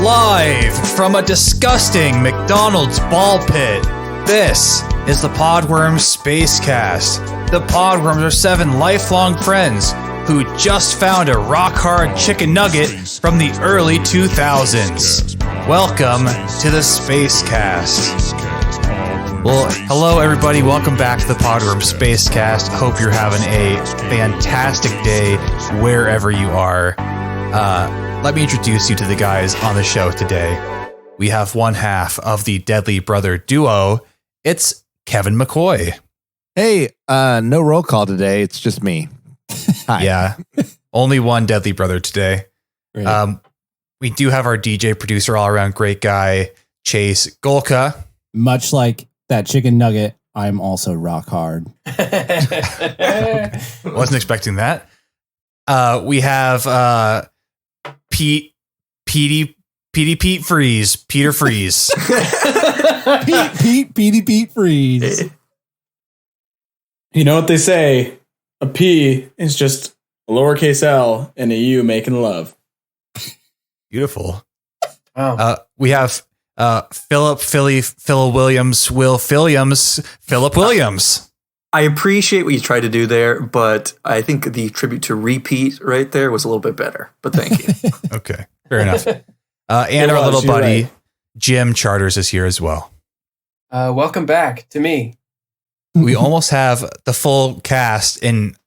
Live from a disgusting McDonald's ball pit, this is the Podworms Spacecast. The Podworms are 7 lifelong friends who just found a rock-hard chicken nugget from the early 2000s. Welcome to the Spacecast. Well, hello everybody, welcome back to the Podworms Spacecast. Hope you're having a fantastic day wherever you are. Let me introduce you to the guys on the show today. We have one half of the Deadly Brother duo. It's Kevin McCoy. Hey, no roll call today. It's just me. Hi. Yeah, only one Deadly Brother today. Great. We do have our DJ producer, all around great guy, Chase Golka. Much like that chicken nugget, I'm also rock hard. Wasn't expecting that. We have Pete Freeze, Peter Freeze. Pete Freeze. You know what they say? A P is just a lowercase L and a U making love. Beautiful. Wow. We have Phil Williams. I appreciate what you tried to do there, but I think the tribute to Repeat right there was a little bit better. But thank you. Okay, fair enough. And our little buddy, right. Jim Charters, is here as well. Welcome back to me. We almost have the full cast, and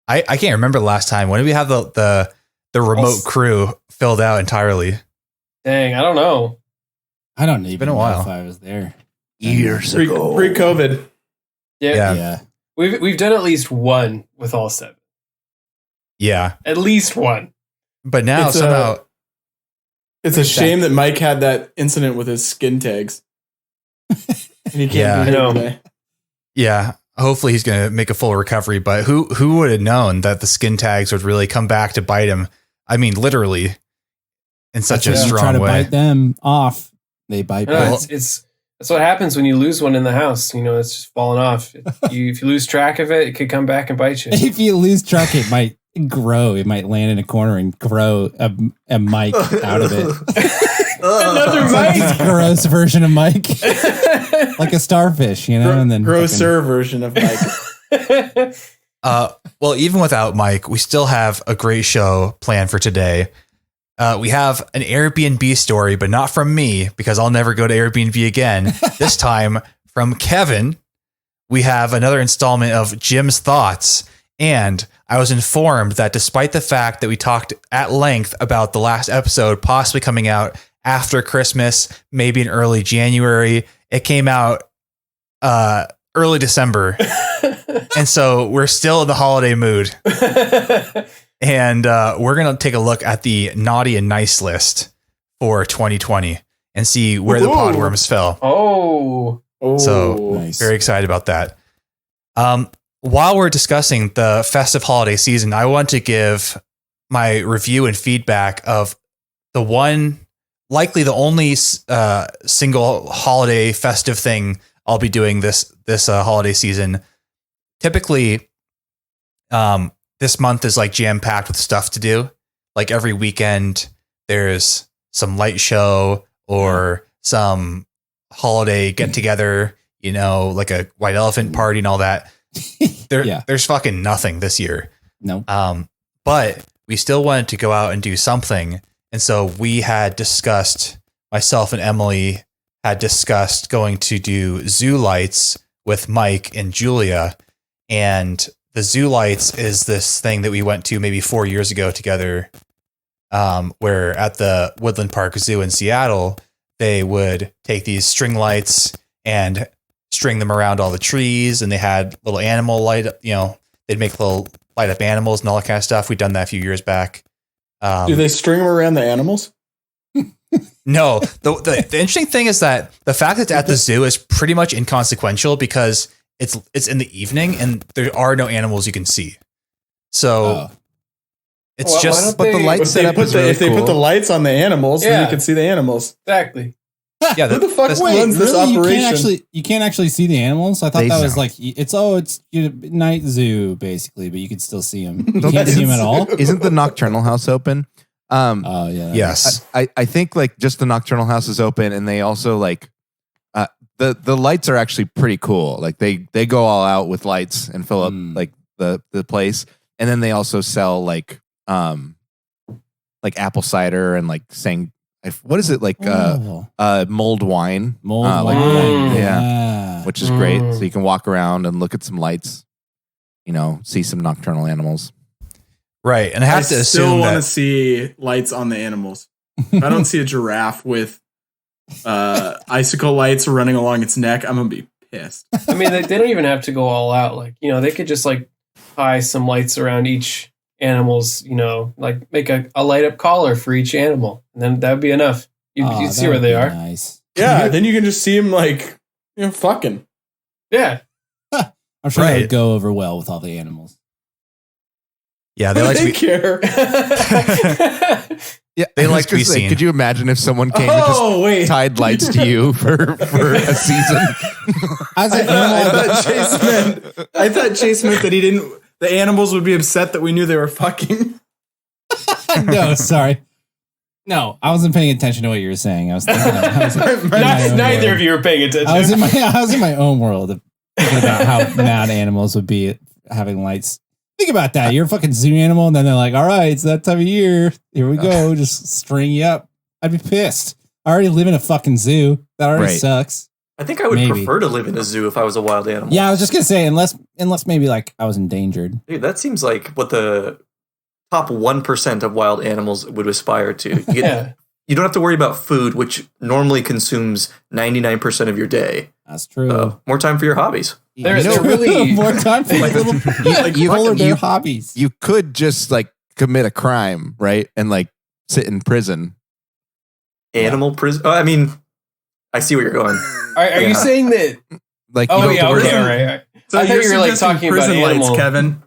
I can't remember the last time. When did we have the remote crew filled out entirely? Dang, I don't know. I don't even been a know while. if I was there. Years ago. Pre-COVID. Yeah. We've done at least one with all 7. Yeah. At least one. But now somehow... It's a shame that Mike had that incident with his skin tags. And he can't be here today. Yeah. Hopefully he's going to make a full recovery, but who would have known that the skin tags would really come back to bite him? I mean, literally, in such a strong try to way. bite them off. They bite back. That's what happens when you lose one in the house. You know, it's just falling off. If you lose track of it, it could come back and bite you. If you lose track, it might grow. It might land in a corner and grow a Mike out of it. Another It's Mike. like this gross version of Mike. Like a starfish, you know? And then grosser version of Mike. Well, even without Mike, we still have a great show planned for today. We have an Airbnb story, but not from me, because I'll never go to Airbnb again. This time from Kevin. We have another installment of Jim's Thoughts. And I was informed that despite the fact that we talked at length about the last episode possibly coming out after Christmas, maybe in early January, it came out early December. And so we're still in the holiday mood. And we're going to take a look at the naughty and nice list for 2020 and see where the Podworms fell. Oh. So nice. Very excited about that. While we're discussing the festive holiday season, I want to give my review and feedback of the one, likely the only single holiday festive thing I'll be doing this holiday season. Typically, this month is like jam-packed with stuff to do. Like every weekend, there's some light show or some holiday get-together, you know, like a white elephant party and all that. There's fucking nothing this year. No. But we still wanted to go out and do something. And so we had discussed, myself and Emily had discussed going to do Zoo Lights with Mike and Julia. And the Zoo Lights is this thing that we went to maybe 4 years ago together, where at the Woodland Park Zoo in Seattle, they would take these string lights and string them around all the trees, and they had little animal light up, you know, they'd make little light up animals and all that kind of stuff. We'd done that a few years back. Do they string them around the animals? No, the interesting thing is that the fact that it's at the zoo is pretty much inconsequential because it's in the evening and there are no animals you can see. So it's just, but the light setup is really if they put the lights on the animals, then you can see the animals. Exactly. Yeah, who the fuck runs this really? operation? You can't actually see the animals. I thought that was like it's night zoo basically, but you could still see them. You can't see them at all. Isn't the nocturnal house open? Oh yeah. Yes. I think like just the nocturnal house is open, and they also like the lights are actually pretty cool. Like they go all out with lights and fill up like the place, and then they also sell like apple cider and like what is it like mulled wine, Mold like, wine. yeah, which is great. So you can walk around and look at some lights, see some nocturnal animals. Right. And I have to still assume want to that see lights on the animals. If I don't see a giraffe with icicle lights running along its neck, I'm gonna be pissed. I mean, they don't even have to go all out. Like, they could just like tie some lights around each animal's, like make a light up collar for each animal, and then that would be enough. You'd see where they are. Nice. Yeah, then you can just see them like fucking. Yeah. I'm sure Right. it would go over well with all the animals. yeah, they like to They be care. Yeah, They I was like to be gonna say, seen. Could you imagine if someone came and just Oh wait, tied lights to you for a season? I was like, I thought Chase meant that he didn't. The animals would be upset that we knew they were fucking. no, sorry. No, I wasn't paying attention to what you were saying. I was thinking. Neither of you are paying attention. I was in my own world of thinking about how mad animals would be at having lights. Think about that. You're a fucking zoo animal, and then they're like, all right, it's that time of year. Here we go. Just string you up. I'd be pissed. I already live in a fucking zoo. That already Right. sucks. I think I would Maybe. prefer to live in a zoo if I was a wild animal. Yeah, I was just gonna say, unless maybe like I was endangered. Dude, that seems like what the top 1% of wild animals would aspire to. You don't have to worry about food, which normally consumes 99% of your day. That's true. So, more time for your hobbies. They're really more time for Like, little you- polar bear you- hobbies. You could just like commit a crime, right, and like sit in prison. Animal prison. Oh, I mean, I see where you're going. Are you saying that? Like, Oh you yeah, don't have to okay, worry- all right. So I thought you're you were like suggesting talking about prison lights, animal. Kevin.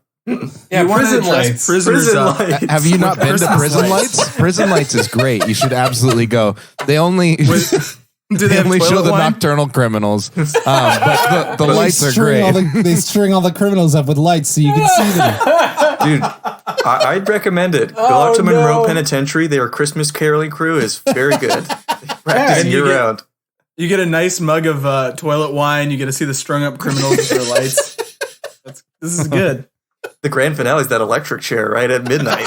Yeah, You wanna prison address lights. prisoners Prison up. lights. Have you not been to Christmas Prison lights. Lights? Prison Lights is great. You should absolutely go. They only Do they they have only show toilet the wine? nocturnal criminals, but the lights are great. They string all the criminals up with lights so you can see them. Dude, I'd recommend it. Go out to Monroe Penitentiary. Their Christmas caroling crew is very good. They practice and you year get- round. You get a nice mug of toilet wine. You get to see the strung up criminals with their lights. This is good. The grand finale is that electric chair right at midnight.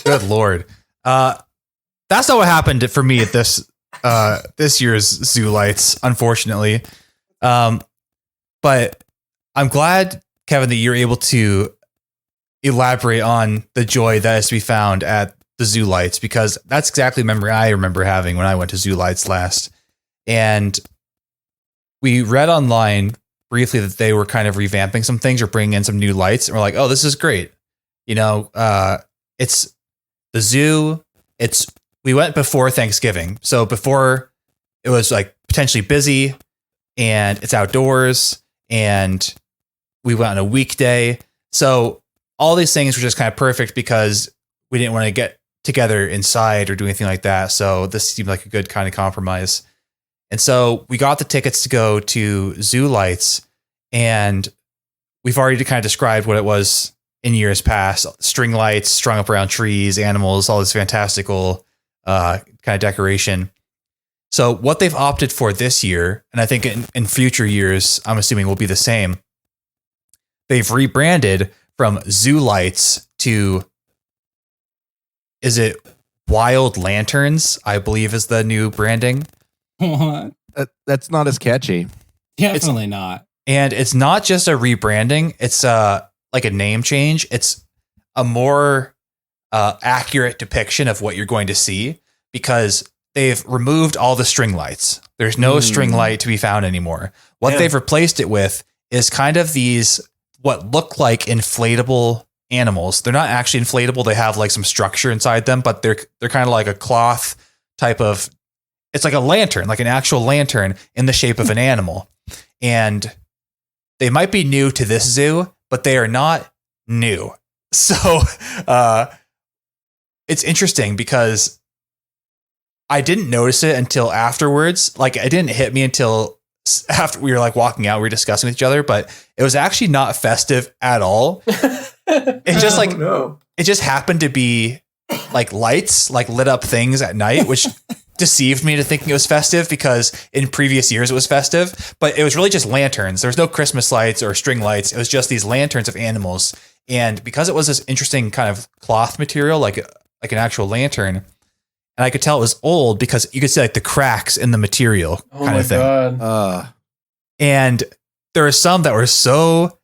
Good Lord. That's not what happened for me at this year's Zoo Lights, unfortunately. But I'm glad, Kevin, that you're able to elaborate on the joy that is to be found at the Zoo Lights, because that's exactly the memory I remember having when I went to Zoo Lights last. And we read online briefly that they were kind of revamping some things or bringing in some new lights. And we're like, oh, this is great. It's the zoo. We went before Thanksgiving. So before it was like potentially busy, and it's outdoors, and we went on a weekday. So all these things were just kind of perfect because we didn't want to get together inside or do anything like that. So this seemed like a good kind of compromise. And so we got the tickets to go to Zoo Lights, and we've already kind of described what it was in years past: string lights strung up around trees, animals, all this fantastical kind of decoration. So what they've opted for this year, and I think in future years, I'm assuming will be the same, they've rebranded from Zoo Lights to, is it Wild Lanterns, I believe is the new branding. What? That's not as catchy. Definitely not. And it's not just a rebranding, it's like a name change. It's a more accurate depiction of what you're going to see, because they've removed all the string lights. There's no string light to be found anymore. What they've replaced it with is kind of these, what look like inflatable animals. They're not actually inflatable. They have like some structure inside them, but they're kind of like a cloth type of, it's like a lantern, like an actual lantern in the shape of an animal. And they might be new to this zoo, but they are not new. So it's interesting because I didn't notice it until afterwards. Like, it didn't hit me until after we were like walking out, we were discussing with each other, but it was actually not festive at all. It just like, no. it just happened to be like lights, like lit up things at night, which deceived me to thinking it was festive because in previous years it was festive, but it was really just lanterns. There was no Christmas lights or string lights. It was just these lanterns of animals. And because it was this interesting kind of cloth material, like an actual lantern, and I could tell it was old because you could see like the cracks in the material kind of thing. God. And there are some that were so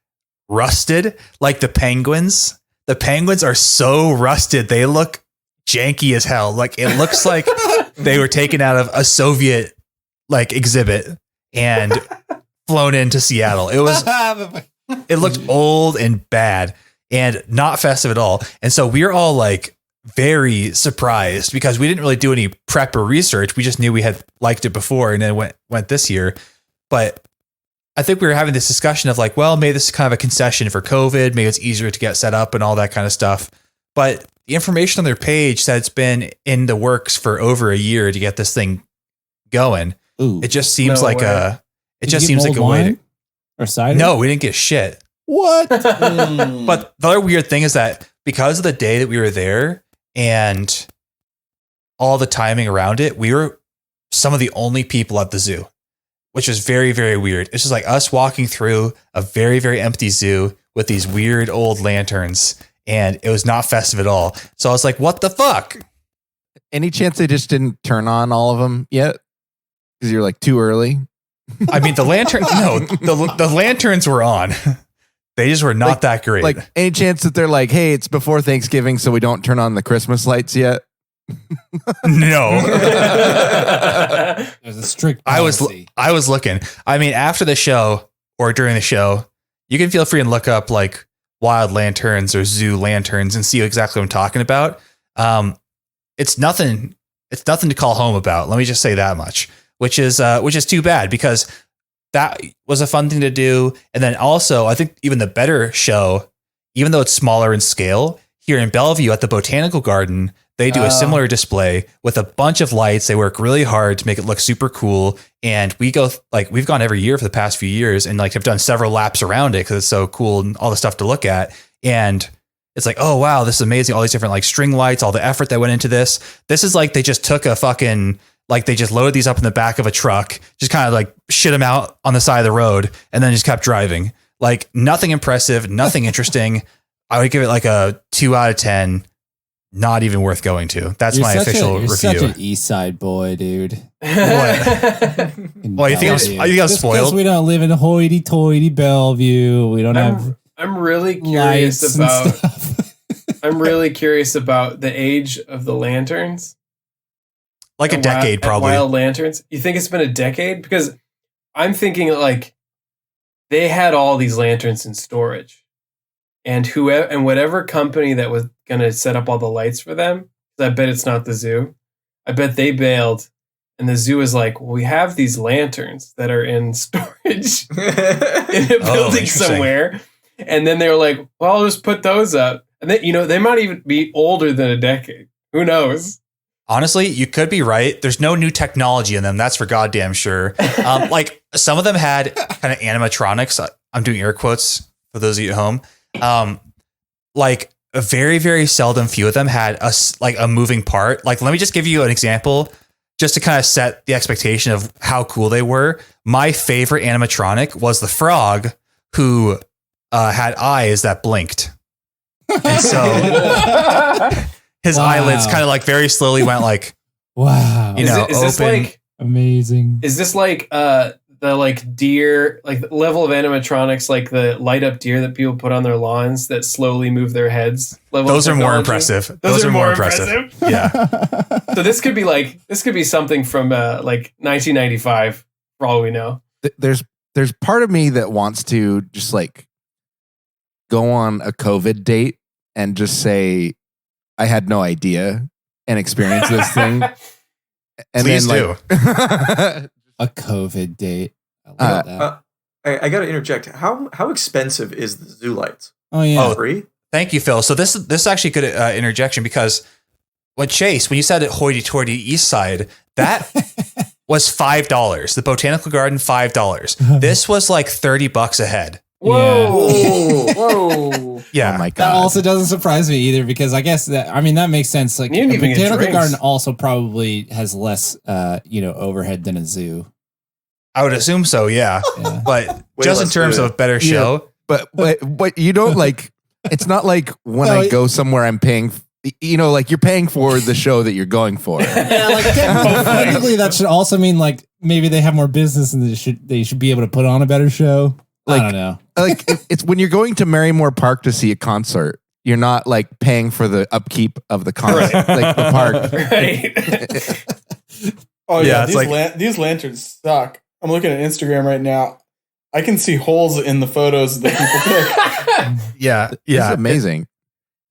rusted, like the penguins. The penguins are so rusted. They look janky as hell. Like it looks like they were taken out of a Soviet like exhibit and flown into Seattle. It looked old and bad and not festive at all. And so we were all like very surprised because we didn't really do any prep or research. We just knew we had liked it before and then went this year. But I think we were having this discussion of like, well, maybe this is kind of a concession for COVID. Maybe it's easier to get set up and all that kind of stuff. But the information on their page said it's been in the works for over a year to get this thing going. Ooh. It just seems No like way. it just seems like a way to, or cider. no, we didn't get shit. What? But the other weird thing is that because of the day that we were there and all the timing around it, we were some of the only people at the zoo, which is very, very weird. It's just like us walking through a very, very empty zoo with these weird old lanterns, and it was not festive at all. So I was like, what the fuck? Any chance they just didn't turn on all of them yet? Because you're like too early. I mean, the lanterns were on. They just were not that great. Like any chance that they're like, hey, it's before Thanksgiving, so we don't turn on the Christmas lights yet? No. There's a strict I policy. was looking. I mean, after the show or during the show, you can feel free and look up like wild lanterns or zoo lanterns and see exactly what I'm talking about. It's nothing to call home about. Let me just say that much, which is too bad because that was a fun thing to do. And then also I think even the better show, even though it's smaller in scale, here in Bellevue at the Botanical Garden, they do a similar display with a bunch of lights. They work really hard to make it look super cool. And we've gone every year for the past few years and like have done several laps around it because it's so cool and all the stuff to look at. And it's like, oh, wow, this is amazing. All these different like string lights, all the effort that went into this. This is like they just took a fucking, like they just loaded these up in the back of a truck, just kind of like shit them out on the side of the road and then just kept driving. Like nothing impressive, nothing interesting. I would give it like a 2 out of 10. Not even worth going to. That's my official review. You're such an East Side boy, dude. What? Well, you think I'm spoiled? We don't live in hoity-toity Bellevue. We don't have. I'm really curious lights and about. stuff. I'm really curious about the age of the lanterns. Like a decade, probably. Wild lanterns. You think it's been a decade? Because I'm thinking like they had all these lanterns in storage. And whatever company that was going to set up all the lights for them, 'cause I bet it's not the zoo. I bet they bailed. And the zoo is like, well, we have these lanterns that are in storage in a building somewhere. And then they were like, well, I'll just put those up. And then, they might even be older than a decade. Who knows? Honestly, you could be right. There's no new technology in them. That's for goddamn sure. Like some of them had kind of animatronics. I'm doing air quotes for those of you at home. Like a very, very seldom few of them had a moving part. Like, let me just give you an example just to kind of set the expectation of how cool they were. My favorite animatronic was the frog who had eyes that blinked. And so his eyelids kind of like very slowly went like, wow, Is this open. like amazing. Is this like the like deer, like the level of animatronics, like the light up deer that people put on their lawns that slowly move their heads? Those are more impressive. Those are more impressive. Yeah. So this could be something from like 1995 for all we know. There's part of me that wants to just like go on a COVID date and just say I had no idea and experience this thing. And Please then, do. A COVID date. I love that. I got to interject. How expensive is the zoo lights? Oh yeah. Free? Thank you, Phil. So this is actually a good interjection because when you said it hoity-toity East Side, that was $5. The botanical garden, $5. This was like $30 a head. Whoa. Whoa. Yeah. Oh my That god. also doesn't surprise me either because I guess that makes sense. Like You a didn't even get botanical drinks. garden also probably has less overhead than a zoo. I would assume so, yeah. Yeah. But Way just in less terms food. of a better show, But you don't like. It's not like when No, I go somewhere, I'm paying. Like you're paying for the show that you're going for. Yeah, like technically that should also mean like maybe they have more business and they should be able to put on a better show. I Like- don't know. Like it's when you're going to Marymore Park to see a concert. You're not like paying for the upkeep of the concert, like the park. Right. Oh Yeah, yeah, it's these lanterns suck. I'm looking at Instagram right now. I can see holes in the photos that people pick. yeah, It's yeah. amazing.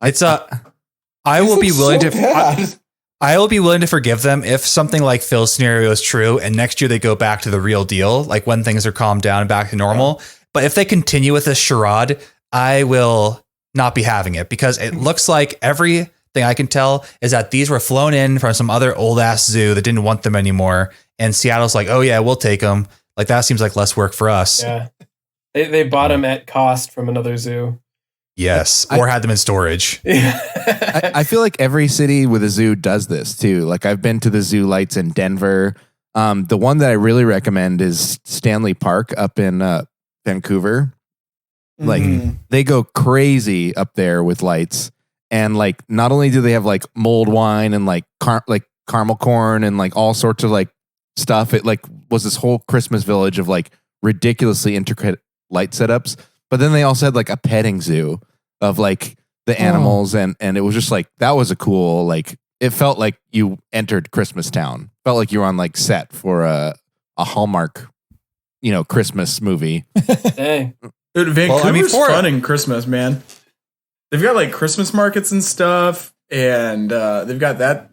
It's I will These be look willing so to bad. I will be willing to forgive them if something like Phil's scenario is true and next year they go back to the real deal, like when things are calmed down and back to normal. But if they continue with this charade, I will not be having it because it looks like everything I can tell is that these were flown in from some other old ass zoo that didn't want them anymore. And Seattle's like, oh yeah, we'll take them. Like that seems like less work for us. Yeah. They bought them at cost from another zoo. Yes. Or had them in storage. I feel like every city with a zoo does this too. Like I've been to the zoo lights in Denver. The one that I really recommend is Stanley Park up in Vancouver. Like Mhm. they go crazy up there with lights, and like not only do they have like mulled wine and like caramel corn and like all sorts of like stuff. It like was this whole Christmas village of like ridiculously intricate light setups. But then they also had like a petting zoo of like the animals, and it was just like that was a cool like it felt like you entered Christmas Town. Felt like you were on like set for a Hallmark, Christmas movie. Dang. Dude, Vancouver's for- fun in Christmas, man. They've got like Christmas markets and stuff, and they've got that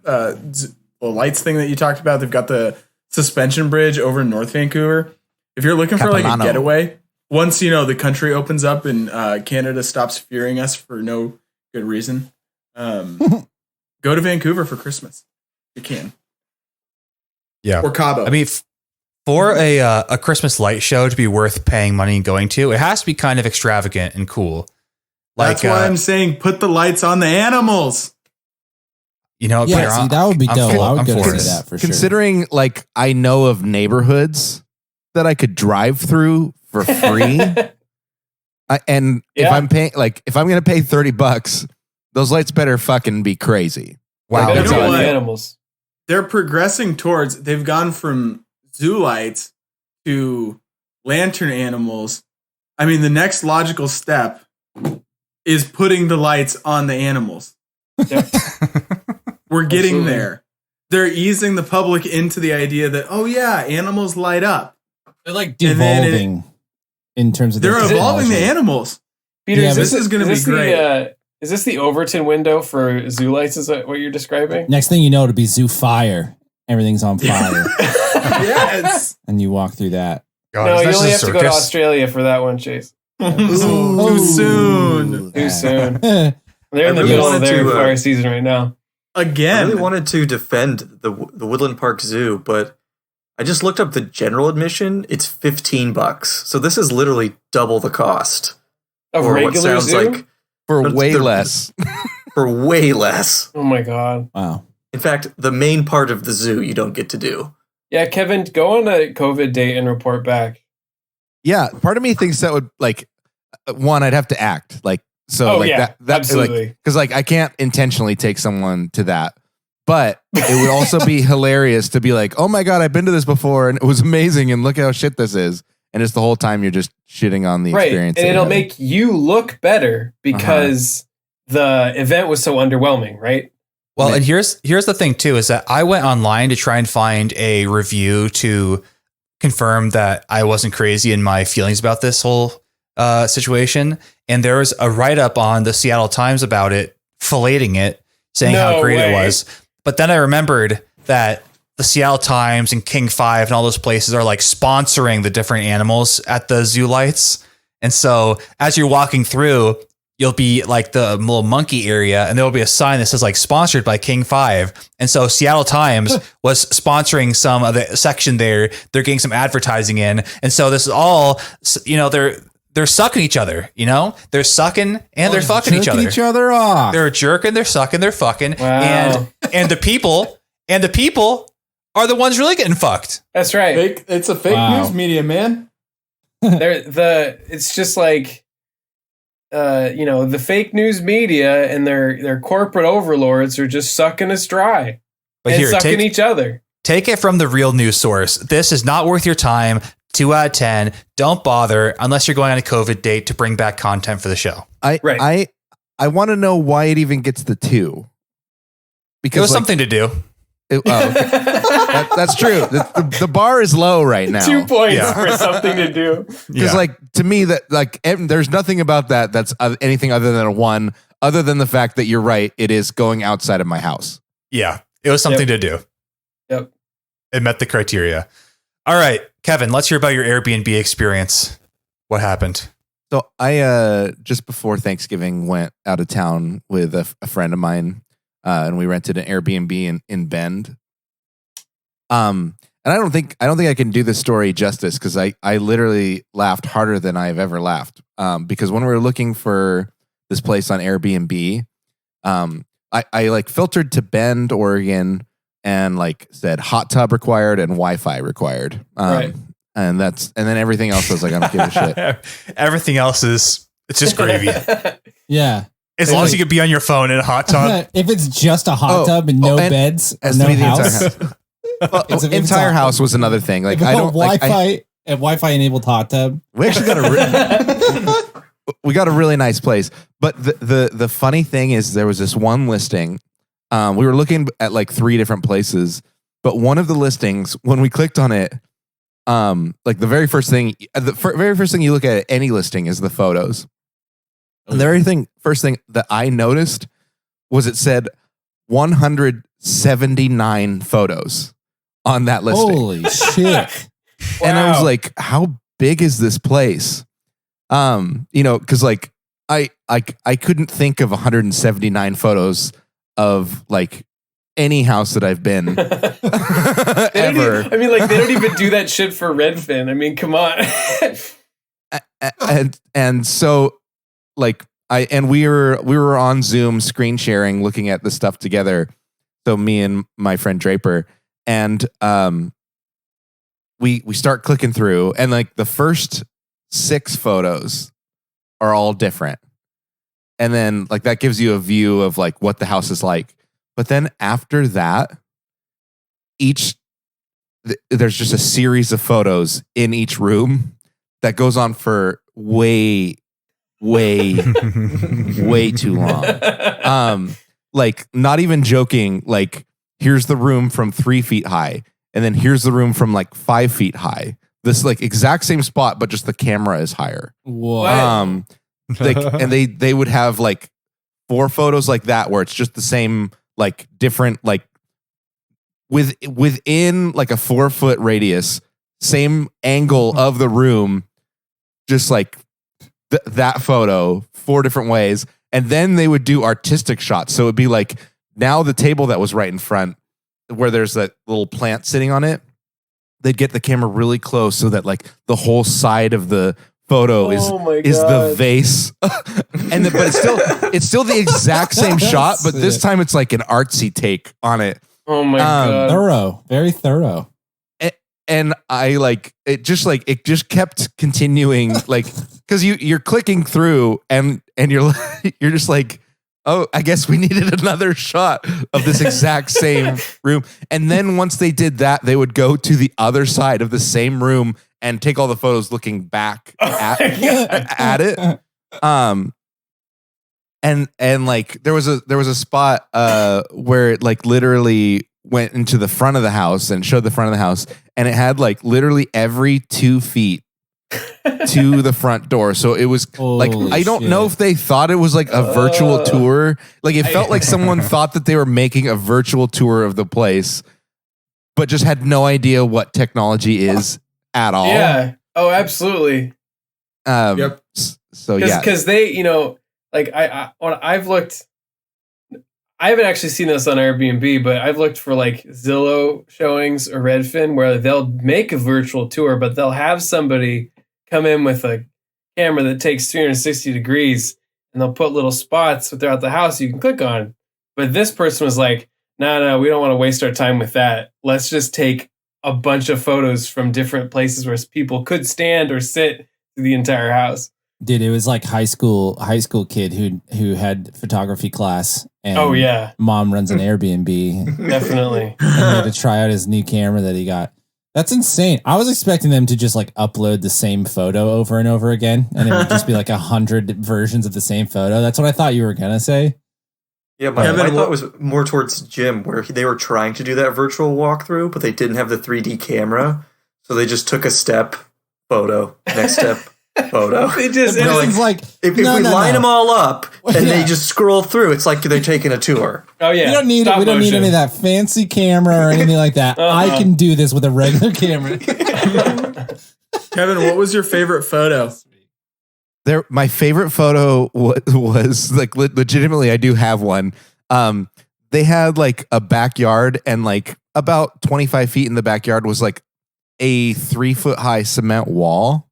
lights thing that you talked about. They've got the suspension bridge over in North Vancouver. If you're looking for like a Capilano. getaway, once the country opens up and Canada stops fearing us for no good reason, go to Vancouver for Christmas. You can. Yeah. Or Cabo. I mean, for a Christmas light show to be worth paying money and going to, it has to be kind of extravagant and cool. that's why I'm saying put the lights on the animals. Yeah, Peter, see, that would be I'm dope. for- I would I'm go for to it. that for sure. Considering like I know of neighborhoods that I could drive through for free. And if Yeah. I'm paying, like, if I'm going to pay $30, those lights better fucking be crazy. Wow. Better You be know on the what? animals. They're progressing towards, they've gone from zoo lights to lantern animals. I mean, the next logical step is putting the lights on the animals. Yep. We're getting Absolutely. there. They're easing the public into the idea that, oh yeah, animals light up. They're like And then devolving in terms of They're their evolving the technology. animals. Peter, Yeah, this is gonna be great. Is this the Overton window for zoo lights? Is that what you're describing? Next thing you know, it'll be zoo fire. Everything's on fire, Yes. and you walk through that. God, No, is you this only a have to go to circus? Australia for that one, Chase. Too soon. Too soon. Yeah. They're in the I really middle of wanted their to, fire season right now. I Again. really wanted to defend the Woodland Park Zoo, but I just looked up the general admission. It's $15, so this is literally double the cost. Of Or what regular sounds zoo? like For But way they're- less. for way less. Oh my god. Wow. In fact, the main part of the zoo you don't get to do. Yeah, Kevin, go on a COVID date and report back. Yeah. Part of me thinks that would like, one, I'd have to act like, so Oh like yeah, that absolutely. because like I can't intentionally take someone to that. But it would also be hilarious to be like, oh my God, I've been to this before and it was amazing and look how shit this is. And it's the whole time you're just shitting on the Right, experience. and that it'll you're having. make you look better because the event was so underwhelming, right? Well, and here's the thing too, is that I went online to try and find a review to confirm that I wasn't crazy in my feelings about this whole situation. And there was a write-up on the Seattle Times about it, filleting it, saying how No great way. it was. But then I remembered that the Seattle Times and King 5 and all those places are like sponsoring the different animals at the zoo lights. And so as you're walking through, you'll be like the little monkey area, and there'll be a sign that says like sponsored by King 5. And so Seattle Times was sponsoring some of the section there. They're getting some advertising in. And so this is all, they're sucking each other, they're sucking and they're fucking each other. Off. They're jerking, they're sucking, they're fucking. Wow. And the people are the ones really getting fucked. That's right. It's a fake news media, man. It's just like, the fake news media and their corporate overlords are just sucking us dry. But and here, sucking each other. Take it from the real news source. This is not worth your time. 2 out of 10. Don't bother unless you're going on a COVID date to bring back content for the show. I want to know why it even gets the 2. Because it was something to do. That's true. The bar is low right now. 2 points for something to do. Because to me, that there's nothing about that's anything other than a 1, other than the fact that you're right. It is going outside of my house. Yeah, it was something to do. Yep. It met the criteria. All right, Kevin, let's hear about your Airbnb experience. What happened? So I just before Thanksgiving went out of town with a friend of mine, and we rented an Airbnb in Bend. And I don't think I can do this story justice because I literally laughed harder than I've ever laughed. Because when we were looking for this place on Airbnb, I like filtered to Bend, Oregon, and like said hot tub required and Wi-Fi required. Right. And then everything else was like, I don't give a shit. Everything else it's just gravy. Yeah. As long as you could be on your phone in a hot tub. If it's just a hot tub and no beds or no house. Entire house was another thing. Like I don't Wi-Fi a Wi-Fi enabled hot tub. We actually got we got a really nice place. But the funny thing is there was this one listing. We were looking at like 3 different places, but one of the listings, when we clicked on it, like the very first thing you look at any listing is the photos. And the first thing that I noticed was it said 179 photos on that listing. Holy shit. And I was like, how big is this place? Because like I couldn't think of 179 photos of like any house that I've been ever. They don't even do that shit for Redfin. I mean, come on. and so like we were on Zoom screen sharing, looking at the stuff together. So me and my friend Draper, and we start clicking through, and like the first 6 photos are all different. And then like that gives you a view of like what the house is like. But then after that, there's just a series of photos in each room that goes on for way too long. Like not even joking, like here's the room from 3 feet high, and then here's the room from like 5 feet high. This like exact same spot, but just the camera is higher. Whoa. And they would have like 4 photos like that where it's just the same, like different, like within like a 4-foot radius, same angle of the room, just like that photo 4 different ways. And then they would do artistic shots. So it'd be like now the table that was right in front where there's that little plant sitting on it, they'd get the camera really close so that like the whole side of the photo is the vase. But it's still the exact same shot, but this time it's like an artsy take on it. Oh my God. Thorough. Very thorough. And I like it just kept continuing, like because you're clicking through and you're just like, oh, I guess we needed another shot of this exact same room. And then once they did that, they would go to the other side of the same room and take all the photos looking back at it. And like there was a spot where it like literally went into the front of the house and showed the front of the house, and it had like literally every 2 feet to the front door. So it was like, I don't know if they thought it was like a virtual tour. Like it felt like someone thought that they were making a virtual tour of the place, but just had no idea what technology is at all. Yeah. Oh, absolutely. Yep. So yeah, because they, like when I've looked, I haven't actually seen this on Airbnb, but I've looked for like Zillow showings or Redfin where they'll make a virtual tour, but they'll have somebody come in with a camera that takes 360 degrees and they'll put little spots throughout the house you can click on. But this person was like, no, we don't want to waste our time with that. Let's just take a bunch of photos from different places where people could stand or sit through the entire house. Dude, it was like high school kid who had photography class. And Oh, yeah. mom runs an Airbnb. Definitely. And he had to try out his new camera that he got. That's insane. I was expecting them to just like upload the same photo over and over again, and it would just be like 100 versions of the same photo. That's what I thought you were gonna say. Yeah, my thought was more towards Jim, where they were trying to do that virtual walkthrough, but they didn't have the 3D camera, so they just took a step, photo, next step, photo. They just if we line them all up and they just scroll through, it's like they're taking a tour. Oh yeah, we don't need Stop we don't need motion. any of that fancy camera or anything like that. I can do this with a regular camera. Kevin, what was your favorite photo? My favorite photo was like legitimately, I do have one. They had like a backyard, and like about 25 feet in the backyard was like a 3-foot high cement wall,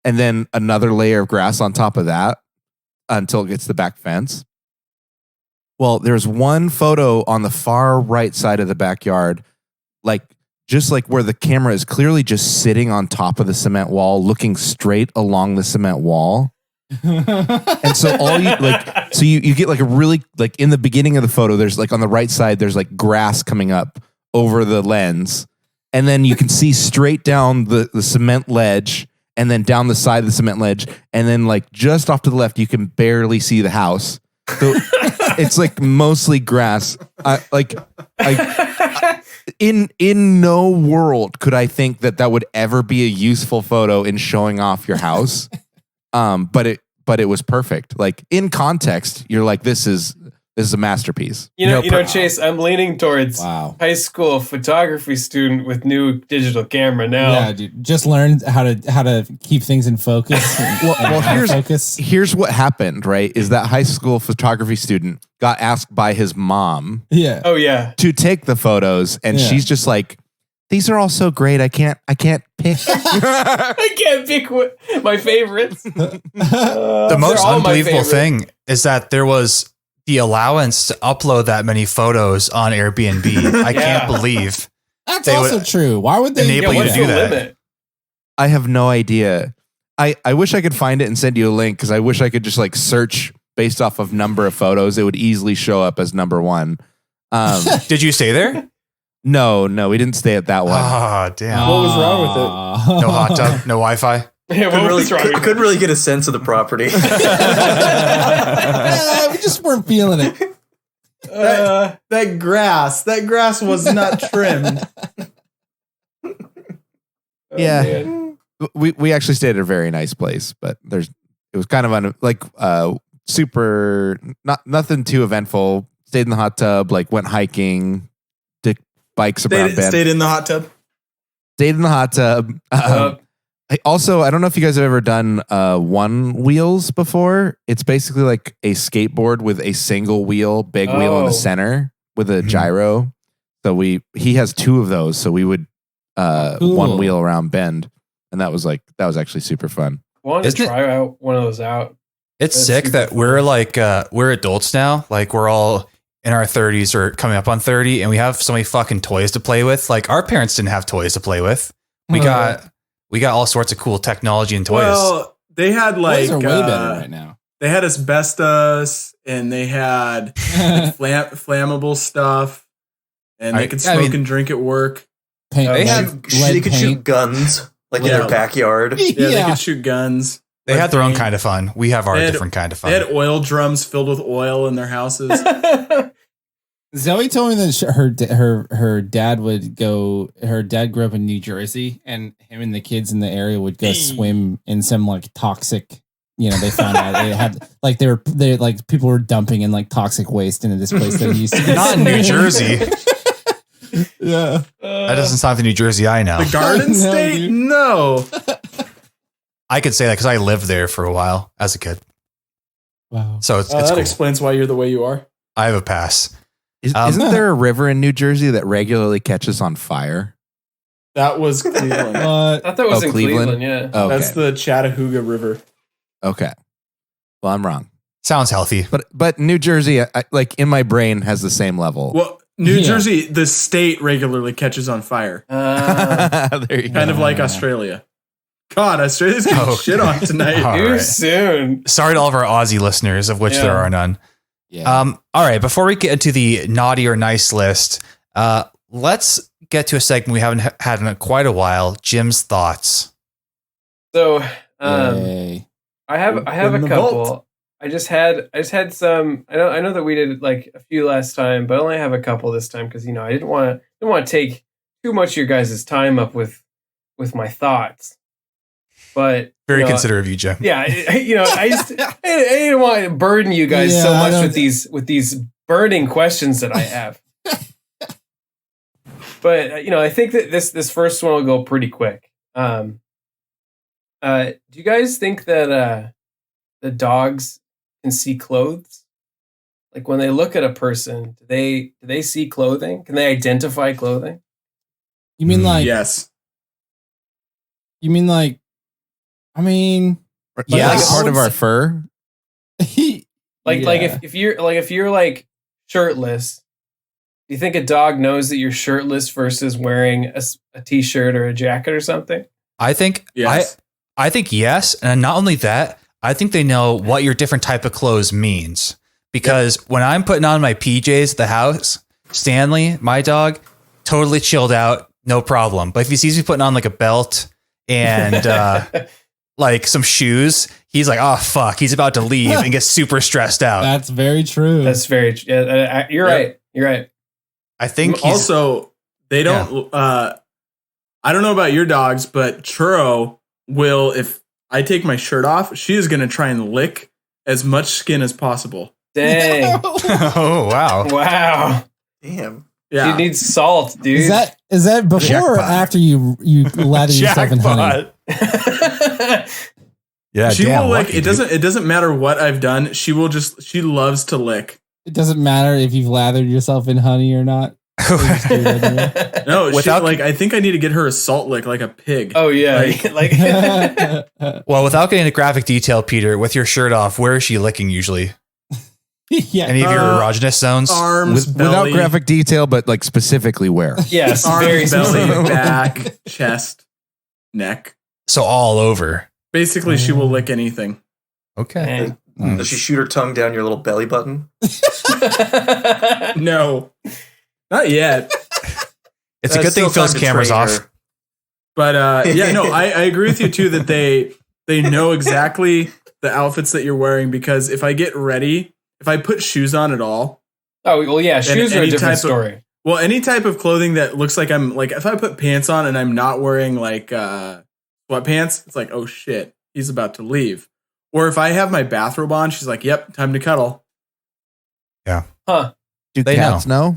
and then another layer of grass on top of that until it gets the back fence. Well, there's one photo on the far right side of the backyard, like just like where the camera is clearly just sitting on top of the cement wall, looking straight along the cement wall. And so you get like a really, like in the beginning of the photo, there's like on the right side, there's like grass coming up over the lens. And then you can see straight down the cement ledge, and then down the side of the cement ledge. And then like just off to the left, you can barely see the house. So it's like mostly grass. In no world could I think that would ever be a useful photo in showing off your house. But it was perfect. Like in context, you're like, this is a masterpiece. You know, Chase, I'm leaning towards Wow. high school photography student with new digital camera now. Yeah, dude. Just learn how to keep things in focus. Here's what happened, right? Is that high school photography student got asked by his mom Yeah. Oh yeah. to take the photos, and Yeah. she's just like, these are all so great. I can't pick. I can't pick my favorites. The most unbelievable thing is that there was the allowance to upload that many photos on Airbnb. I can't believe That's they also would true. Why would they enable you to what's do the that. limit? I have no idea. I wish I could find it and send you a link, because I wish I could just like search based off of number of photos. It would easily show up as number one. Did you stay there? No, we didn't stay at that one. Oh, damn. What was wrong with No hot tub, no Wi-Fi. Yeah, I couldn't really get a sense of the property. We just weren't feeling it. That grass was not trimmed. Yeah. We actually stayed at a very nice place, but it was kind of super, nothing too eventful. Stayed in the hot tub, like went hiking, did bikes around Bend. Stayed in the hot tub. Stayed in the hot tub. I don't know if you guys have ever done one wheels before. It's basically like a skateboard with a single wheel, big wheel in the center with a gyro. So he has two of those. So we would Cool. one wheel around Bend, and that was actually super fun. I wanted to try one of those out. It's That's sick super that fun. we're like, we're adults now. Like we're all in our 30s or coming up on 30, and we have so many fucking toys to play with. Like our parents didn't have toys to play with. We got all sorts of cool technology and toys. Well, they had like Toys are way better right now. They had asbestos, and they had flammable stuff, and they could smoke and drink at work. Paint, They They could shoot guns like in their backyard. Yeah, they could shoot guns. They had their own kind of fun. We have our different kind of fun. They had oil drums filled with oil in their houses. Zoe told me that her dad would go. Her dad grew up in New Jersey, and him and the kids in the area would go swim in some like toxic. You know, they found out they had like they like people were dumping in like toxic waste into this place that he used to. Not in New Jersey. Yeah, That doesn't sound like the New Jersey I know. The Garden No, State? dude. No. I could say that because I lived there for a while as a kid. Wow. So it's that cool. explains why you're the way you are. I have a pass. Isn't there a river in New Jersey that regularly catches on fire? That was Cleveland. I thought that was in Cleveland. Yeah. Okay. That's the Chattahooga River. Okay. Well, I'm wrong. Sounds healthy. But New Jersey, like in my brain, has the same level. Well, New Jersey, the state regularly catches on fire. There you go. Kind of like Australia. God, Australia's getting shit on tonight. All Too right. soon. Sorry to all of our Aussie listeners, of which there are none. Yeah. All right, before we get into the naughty or nice list, let's get to a segment we haven't had in quite a while. Jim's thoughts. So, Yay. I have In a the couple. vault. I just had some. I know that we did like a few last time, but I only have a couple this time because I didn't want to take too much of your guys' time up with my thoughts. But Very considerate of you, Jim. yeah, I didn't want to burden you guys so Yeah, I much don't- with these burning questions that I have. But I think that this first one will go pretty quick. Do you guys think that the dogs can see clothes? Like when they look at a person, do they see clothing? Can they identify clothing? You mean like? Yes. You mean like? I mean, Like Yes. part of our fur. Like if you're like shirtless, do you think a dog knows that you're shirtless versus wearing a t-shirt or a jacket or something? I think Yes. I think yes, and not only that, I think they know what your different type of clothes means. Because when I'm putting on my PJs at the house, Stanley, my dog, totally chilled out, no problem. But if he sees me putting on like a belt and like some shoes, he's like, "Oh fuck!" He's about to leave and gets super stressed out. that's very true. That's very. You're right. You're right. I think he's, Also, they don't. I don't know about your dogs, but Churro will. If I take my shirt off, she is going to try and lick as much skin as possible. Dang. oh wow. Wow. Damn. Yeah. She needs salt, dude. Is that before or after you lather yourself in honey? Jackpot. Yeah, she damn will lick. lucky, It dude. doesn't matter what I've done. She loves to lick. It doesn't matter if you've lathered yourself in honey or not. Just do it anyway. No, Without- I think I need to get her a salt lick like a pig. Oh yeah. Like- Well, without getting into graphic detail, Peter, with your shirt off, where is she licking usually? yeah. Any of your erogenous zones? Arms, Without belly, graphic detail, but like specifically where. Yes. arms, Very belly, specific. back, chest, neck. So all over. Basically, she will lick anything. Okay. Dang. Does she shoot her tongue down your little belly button? No, not yet. It's a That's good thing still Phil's time to camera's train off. her. But yeah, no, I agree with you too that they know exactly the outfits that you're wearing, because if I get ready, if I put shoes on at all, Oh well, yeah. Shoes are a any different type of- story. well, any type of clothing that looks like I'm like, if I put pants on and I'm not wearing like sweatpants, it's like, oh shit, he's about to leave. Or if I have my bathrobe on, she's like, yep, time to cuddle. Huh? Do They cats know?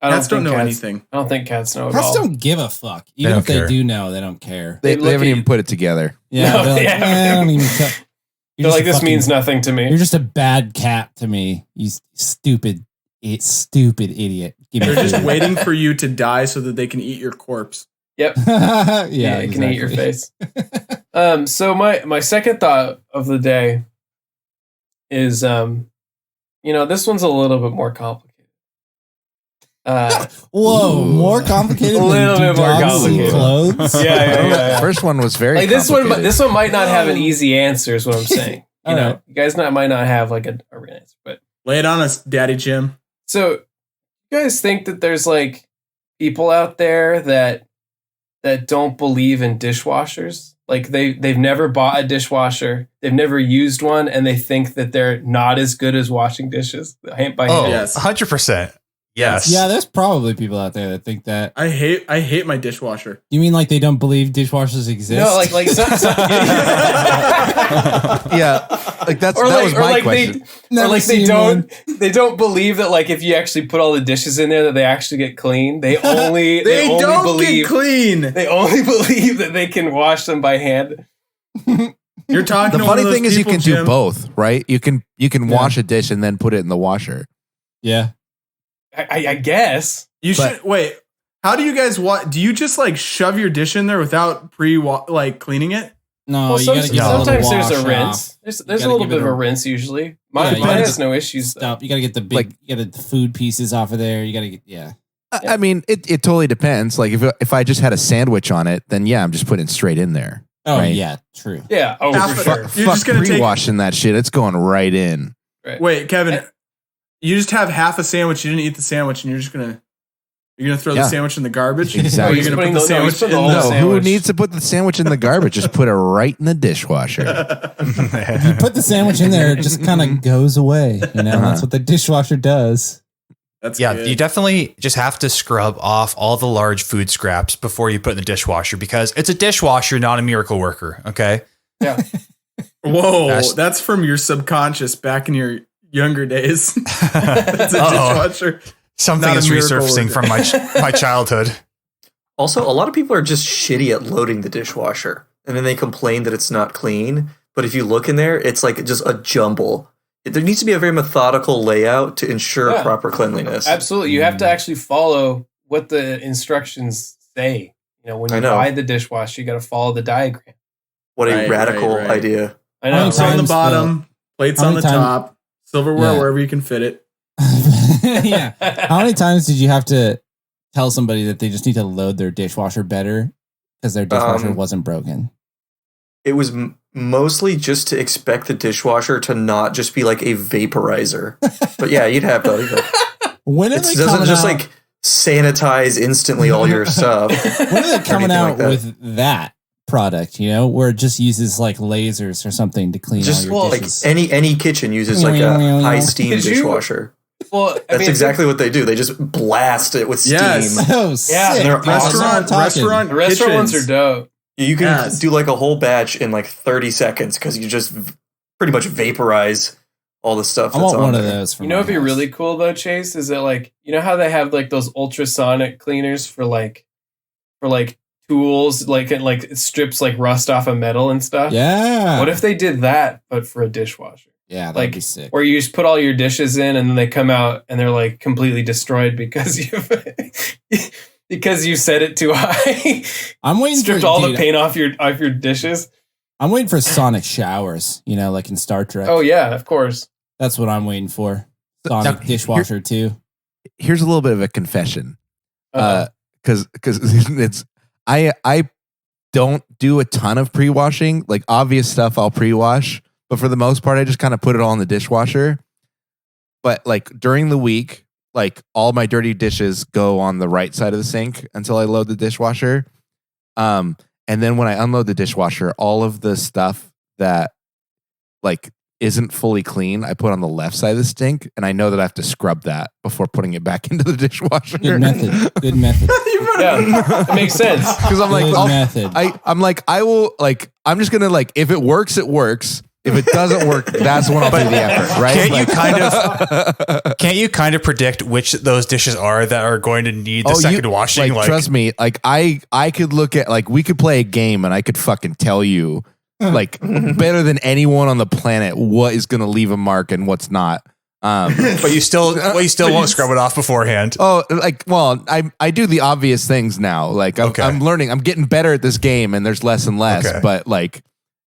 I Cats don't think know cats- anything. I don't think cats know at Cats all. don't give a fuck. Even don't if they care. do know, they don't care. They They look haven't at even you- put it together. Yeah, No, they're like, they haven't. I don't even care. They're like, this means nothing to me. You're just a bad cat to me. You stupid idiot. Give me They're just food. waiting for you to die so that they can eat your corpse. Yep. yeah, Yeah, it can eat your exactly. face. So my second thought of the day is, this one's a little bit more complicated. Whoa, more complicated. A little than bit do more dogs see complicated. clothes. Yeah. First one was very Like this one complicated. might not have an easy answer. Is what I'm saying. You know, Alright. you guys might not have like a real answer, but Lay it on us, Daddy Jim. so you guys think that there's like people out there that don't believe in dishwashers? Like they've never bought a dishwasher, they've never used one, and they think that they're not as good as washing dishes by hand. Oh, Yes. 100%. Yes. Yeah, there's probably people out there that think that. I hate my dishwasher. You mean like they don't believe dishwashers exist? No, like Yeah, like that was my question. Never seen they don't believe that like if you actually put all the dishes in there that they actually get clean. They only They don't believe get clean. they only believe that they can wash them by hand. You're talking. The to one funny of those thing is you people, can Jim. do both, right? You can wash a dish and then put it in the washer. Yeah. I guess. You should wait. How do you guys do you just like shove your dish in there without cleaning it? No, Well, you gotta get sometimes there's a wash rinse. off. There's a gotta little give bit it of a- a rinse usually. Yeah, Mine you gotta has no issues. Stop. You gotta get the big, you gotta get the food pieces off of there. You gotta get, yeah. I mean, it totally depends. Like if I just had a sandwich on it, then yeah, I'm just putting it straight in there. Oh, Right. yeah, true. Yeah. Oh, Half for a- sure. You're Fuck just gonna take- pre-washing that shit. It's going right in. Right. Wait, Kevin, you just have half a sandwich. You didn't eat the sandwich, and you're gonna throw the Yeah. sandwich in the garbage. Exactly. Or He's you're gonna putting put the the- no, sandwich he's putting in the whole No, who sandwich. needs to put the sandwich in the garbage? Just put it right in the dishwasher. If you put the sandwich in there, it just kind of goes away. You know, that's what the dishwasher does. That's Yeah, good. you definitely just have to scrub off all the large food scraps before you put it in the dishwasher because it's a dishwasher, not a miracle worker. Okay. Yeah. Whoa, that's from your subconscious back in your younger days. That's a Uh-oh. dishwasher. Something Not a is miracle resurfacing worker. from my childhood. Also, a lot of people are just shitty at loading the dishwasher, and then they complain that it's not clean. But if you look in there, it's like just a jumble. There needs to be a very methodical layout to ensure Yeah. proper cleanliness. Absolutely. You have to actually follow what the instructions say. You know, when I you know. buy the dishwasher, you got to follow the diagram. What a Right, radical right. idea. I How know. many Plates on the times bottom, plates how on many the time- top, silverware Yeah. wherever you can fit it. Yeah. How many times did you have to tell somebody that they just need to load their dishwasher better because their dishwasher wasn't broken? It was mostly just to expect the dishwasher to not just be like a vaporizer. But yeah, you'd have to. When are It they doesn't coming just out? like sanitize instantly all your stuff. When are they coming anything out like that. with that product? You know, where it just uses like lasers or something to clean Just all your like dishes. any kitchen uses like a high steam Did you- dishwasher. Well, I That's mean, exactly what they do. They just blast it with steam. Yes. Oh, Yeah, sick. they're dude. That's what I'm talking. the restaurant ones kitchens. are dope. You can Yes. do like a whole batch in like 30 seconds because you just pretty much vaporize all the stuff. I that's want on one of there. those. For You know, my what'd be house. really cool though, Chase, is that like you know how they have like those ultrasonic cleaners for tools, like it strips like rust off of metal and stuff. Yeah. What if they did that, but for a dishwasher? Yeah, that'd like be sick. where you just put all your dishes in and then they come out and they're like completely destroyed because you set it too high. I'm waiting Stripped for all dude, the paint off your dishes. I'm waiting for sonic showers. You know, like in Star Trek. Oh yeah, of course. That's what I'm waiting for. Sonic Now, dishwasher too. Here's a little bit of a confession. Uh-oh. Because it's I don't do a ton of pre-washing. Like obvious stuff I'll pre-wash, but for the most part I just kind of put it all in the dishwasher. But like during the week, like all my dirty dishes go on the right side of the sink until I load the dishwasher. And then when I unload the dishwasher, all of the stuff that like isn't fully clean, I put on the left side of the sink, and I know that I have to scrub that before putting it back into the dishwasher. Good method. Good method. Yeah, that makes sense. Because I'm like, Good I'll- method. I'm like, I will like, I'm just gonna like, if it works, it works. If it doesn't work, that's when I'll do the effort, right? Can't you Like- Can't you kind of predict which those dishes are that are going to need the second washing? Like, trust me, like I could look at like we could play a game and I could fucking tell you like better than anyone on the planet what is gonna leave a mark and what's not. but you still won't scrub it off beforehand. Oh, like, well, I do the obvious things now. Like Okay. I'm learning, I'm getting better at this game, and there's less and less. Okay. But like,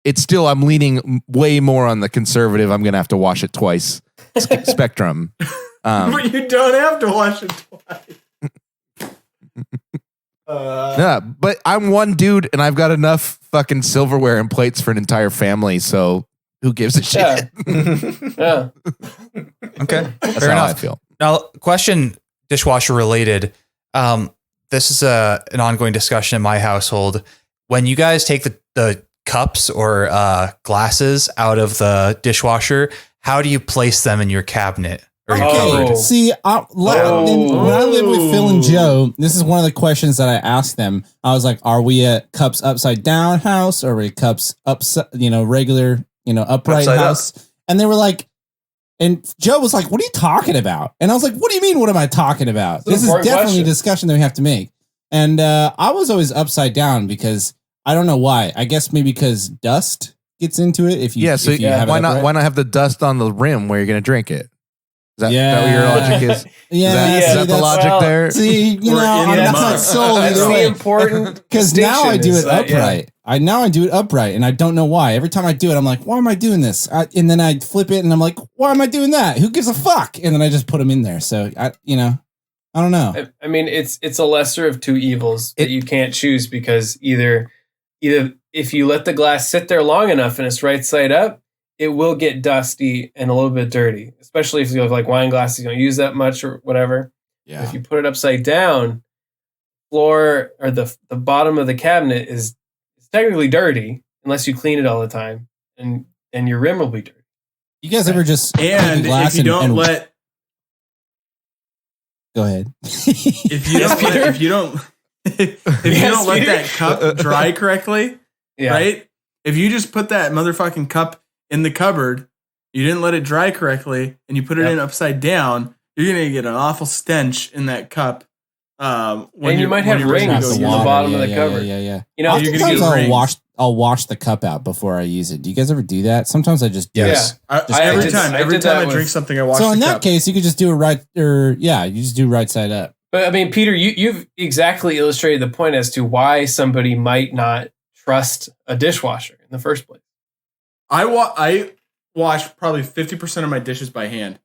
it's still, I'm leaning way more on the conservative. I'm gonna have to wash it twice spectrum. But you don't have to wash it twice. Yeah, but I'm one dude, and I've got enough fucking silverware and plates for an entire family. So who gives a shit? Yeah. Okay, That's fair how I enough. feel. Now, question dishwasher related. This is an ongoing discussion in my household. When you guys take the cups or glasses out of the dishwasher, how do you place them in your cabinet or your Oh. cupboard? See, when I lived with Phil and Joe, this is one of the questions that I asked them. I was like, "Are we a cups upside down house, or are we a cups upside, regular, upright Upside up. house?" And they were like, and Joe was like, "What are you talking about?" And I was like, "What do you mean? What am I talking about? It's an This is important definitely question. a discussion that we have to make." And I was always upside down because I don't know why. I guess maybe because dust gets into it. If you So if you have it why not? upright. Why not have the dust on the rim where you're going to drink it? Is that what your logic is? Yeah, Is that the logic there? See, you We're know, in I'm the not mud. sold That's either the way. important Because now I do it distinction is that, upright. I do it upright, and I don't know why. Every time I do it, I'm like, why am I doing this? And then I flip it, and I'm like, why am I doing that? Who gives a fuck? And then I just put them in there. So I don't know. I mean, it's a lesser of two evils that you can't choose, because either if you let the glass sit there long enough and it's right side up, it will get dusty and a little bit dirty, especially if you have like wine glasses, you don't use that much or whatever. Yeah. If you put it upside down, floor or the bottom of the cabinet is technically dirty unless you clean it all the time, and your rim will be dirty. You guys ever just take And the glass if you don't and let go ahead. if you don't let, if you don't let that cup dry correctly, Yeah. right? If you just put that motherfucking cup in the cupboard, you didn't let it dry correctly, and you put it in upside down, you're gonna get an awful stench in that cup. And you might have rings in the bottom of the cupboard. Yeah. You know, you're gonna Sometimes get I'll rings. wash the cup out before I use it. Do you guys ever do that? Sometimes I just do Yes. it. Every did time that I with- drink something, I wash So the in that cup. case, you could just do it right, or you just do right side up. But I mean, Peter, you've exactly illustrated the point as to why somebody might not trust a dishwasher in the first place. I wash probably 50% of my dishes by hand.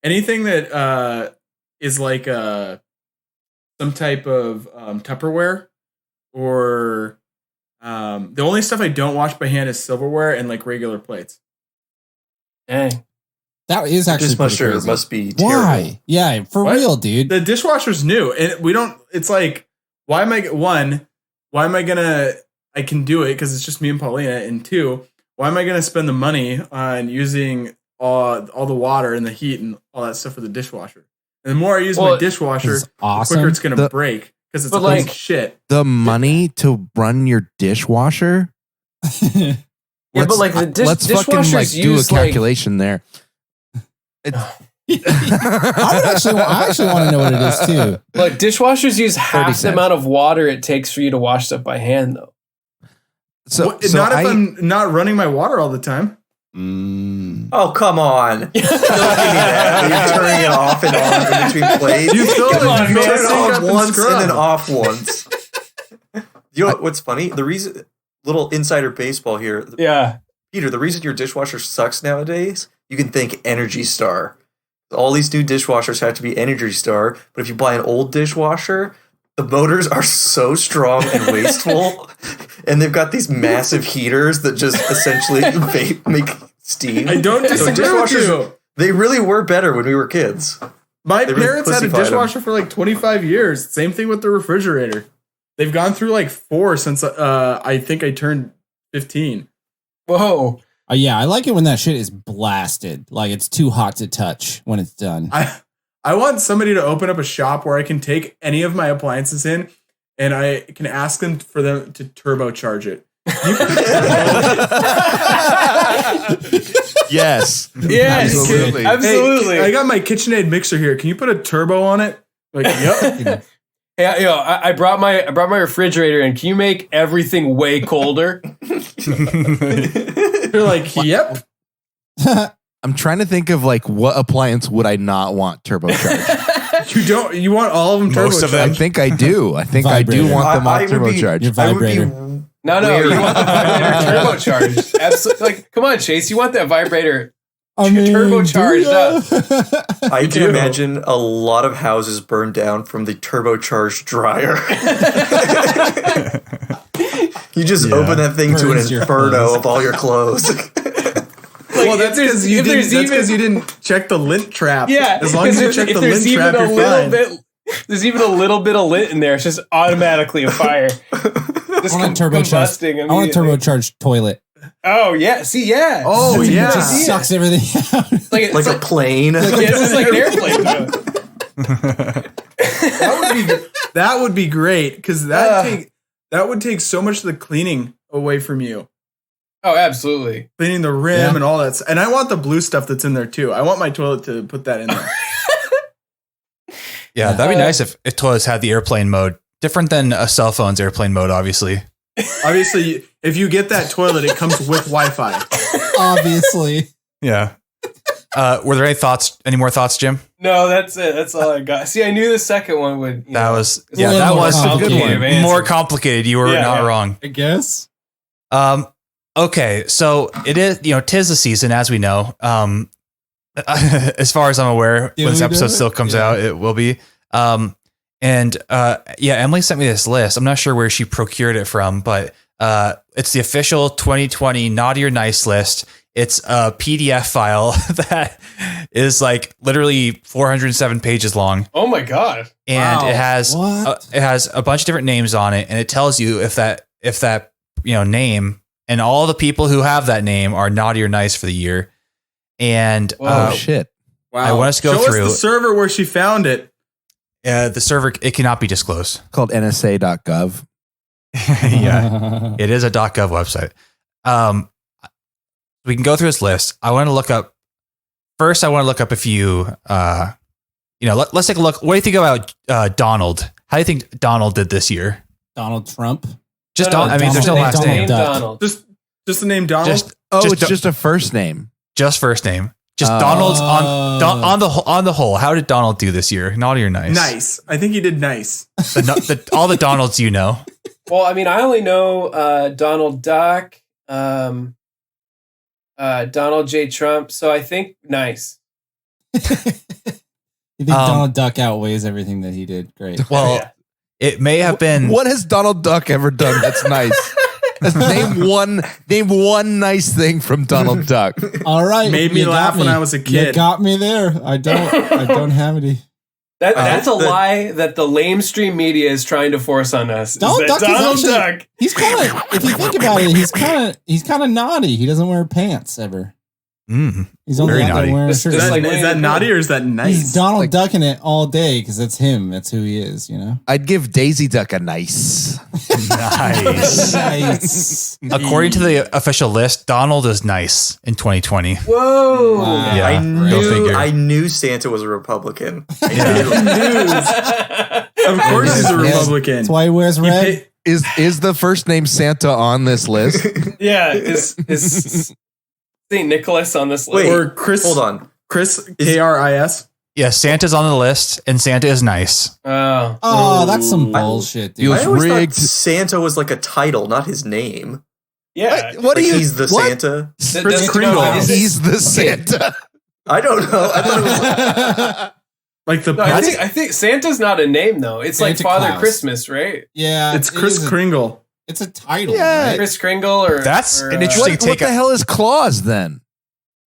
Anything that is like some type of Tupperware, or the only stuff I don't wash by hand is silverware and like regular plates. Dang. That is actually pretty Dishwasher crazy. must be terrible. Why? Yeah, for What? real, dude. The dishwasher's new, and we don't. It's like, why am I gonna? I can do it because it's just me and Paulina, and two, why am I gonna spend the money on using all the water and the heat and all that stuff for the dishwasher? And the more I use my dishwasher, It's the awesome. quicker it's gonna break because it's But a piece like- of shit. The money to run your dishwasher? Yeah, but like the let's fucking dishwashers like do a use like calculation there. I actually want to know what it is too. look, dishwashers use half the cents. amount of water it takes for you to wash stuff by hand, though. So Not if I- I'm not running my water all the time. Oh, come on. Don't give me that. You're turning it off and on in between plates. You fill Come it- on, you man. fill Turn the it sink on up and once and scrub. then off once. You know what's funny? The reason, little insider baseball here, Yeah. Peter, the reason your dishwasher sucks nowadays, you can thank Energy Star. All these new dishwashers have to be Energy Star, but if you buy an old dishwasher, the motors are so strong and wasteful, and they've got these massive heaters that just essentially make steam. I don't So disagree with you. They really were better when we were kids. My They really parents had a pussyfied 'em. dishwasher for like 25 years. Same thing with the refrigerator. They've gone through like 4 since I think I turned 15. Whoa. Yeah, I like it when that shit is blasted. Like it's too hot to touch when it's done. I want somebody to open up a shop where I can take any of my appliances in and I can ask them for them to turbocharge it. yes. Yes. Absolutely. Absolutely. Hey, I got my KitchenAid mixer here. Can you put a turbo on it? Like, yep. Hey, I brought my refrigerator in. Can you make everything way colder? They're like, yep. I'm trying to think of like what appliance would I not want turbocharged? You want all of them Most of turbocharged. them. I think I do. I think I do Vibrator. want them all I would be- turbocharged. Your vibrator. No, Weird. you want the vibrator turbocharged. Absolutely. Like, come on, Chase. You want that vibrator? I mean, turbocharged up. I can do. imagine a lot of houses burned down from the turbocharged dryer. You just open that thing to an Burns your inferno clothes. of all your clothes. Well, that's if because you there's didn't check the lint trap. Yeah, As long as you check if the there's lint even trap, a you're little fine. bit, there's even a little bit of lint in there. It's just automatically a fire. Just I want a turbocharged. combusting I want a immediately. turbocharged toilet. Oh yeah, see yeah. Oh, It yeah. just sucks everything out. Like Like a plane. yeah, it's just like an airplane. That would be great because that would take so much of the cleaning away from you. Oh, absolutely. Cleaning the rim Yeah. and all that. And I want the blue stuff that's in there too. I want my toilet to put that in there. Yeah, that'd be nice if toilets had the airplane mode. Different than a cell phone's airplane mode, obviously. Obviously, if you get that toilet, it comes with Wi-Fi. Obviously. Yeah. Were there any more thoughts, Jim? No, that's it. That's all I got. See, I knew the second one would. That was it's a that little was more a good complicated one. answer. More complicated. You were not wrong. I guess. Okay, so it is, tis the season, as we know. As far as I'm aware, when this episode still comes out, it will be. Emily sent me this list. I'm not sure where she procured it from, but it's the official 2020 Naughty or Nice list. It's a PDF file that is like literally 407 pages long. Oh my god! And Wow. it has a bunch of different names on it, and it tells you if that name and all the people who have that name are naughty or nice for the year. And Oh shit! Wow. I want us to go Show through us the server where she found it. the server. It cannot be disclosed. Called NSA.gov. Yeah, it is a .gov website. We can go through this list. I want to look up a few. Let's take a look. What do you think about Donald? How do you think Donald did this year? Donald Trump. Just No, Donald. I mean, there's no Donald last Trump. name. Donald. Just the name Donald. Just It's just a first name. just first name. Just Oh. Donald's on the whole. How did Donald do this year? Naughty or nice? nice. I think he did nice. All the Donalds you know. Well, I mean, I only know Donald Duck, Donald J. Trump, so I think nice. You think Donald Duck outweighs everything that he did? Great. Well, Yeah. it may have been. What has Donald Duck ever done that's nice? Name one nice thing from Donald Duck. All right. Made me you got laugh when me. I was a You kid. got me there. I don't have any. That's a lie that the lamestream media is trying to force on us. is Donald that Duck is Donald actually- Duck. He's kind of, if you think about it, he's kind of naughty. He doesn't wear pants ever. He's only Very out there naughty. wearing a It's shirt. Is just that, like is Winnie that the naughty Pooh. or is that nice? He's Donald Like- Ducking it all day because that's him. That's who he is, you know? I'd give Daisy Duck a nice. Nice. Nice. According to the official list, Donald is nice in 2020. Whoa. Wow. Yeah, go figure. I knew Santa was a Republican. I knew. Of course he's a Yes. Republican. That's why he wears He red. pay- Is the first name Santa on this list? Yeah, is St. Nicholas on this list? Wait, or Chris. hold on. Chris Kris. Yeah, Santa's on the list, and Santa is nice. Oh. Oh, that's some bullshit, He dude. was I always rigged. thought Santa was like a title, not his name. Yeah. What Like are you? he's the what? Santa. Chris Kringle. He's the Santa. I don't know. I thought it was Like the No, I think Santa's not a name though. It's like Santa Father Claus. Christmas, right? Yeah. it's it Chris is a- Kringle. It's a title. Yeah. Right? Chris Kringle or That's or, an interesting What take. the hell is Claus then?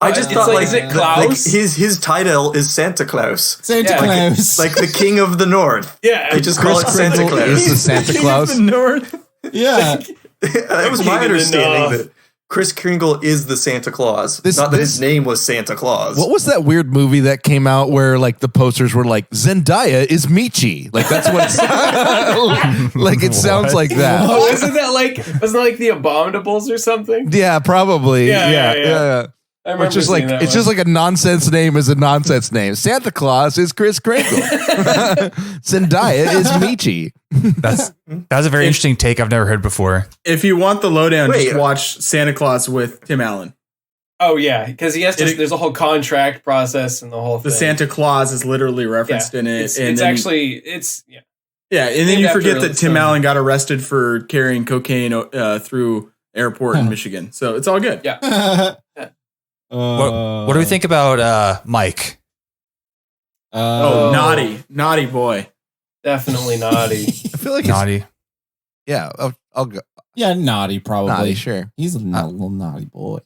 I just It's thought like- like, is it like Klaus? his title is Santa Claus. Santa Yeah. Claus. Like the king of the north. Yeah. They just call it Chris Santa Kringle Claus. is the Santa King Claus. of the North. yeah. That was King my of the understanding North. that Chris Kringle is the Santa Claus. Not that his name was Santa Claus. What was that weird movie that came out where like the posters were like Zendaya is Michi? Like that's what it's like. It sounds like that. Oh, wasn't that like the Abominables or something? Yeah, probably. Yeah, Yeah, yeah, yeah. I remember It's just seeing like that it's one. just like a nonsense name is a nonsense name. Santa Claus is Chris Kringle. Zendaya is Michi. That's a very interesting take I've never heard before. If you want the lowdown, Wait. just watch Santa Claus with Tim Allen. Oh yeah, because he has to. It- There's a whole contract process and the whole The thing. Santa Claus is literally referenced in it. It's, and it's then, actually it's yeah. yeah, and then named you after forget that Tim some- Allen got arrested for carrying cocaine through airport in Michigan. So it's all good. Yeah. What do we think about Mike? Oh, naughty boy. Definitely naughty. I feel like Naughty. yeah, I'll go. Yeah, naughty probably. Naughty, sure. He's a little naughty boy.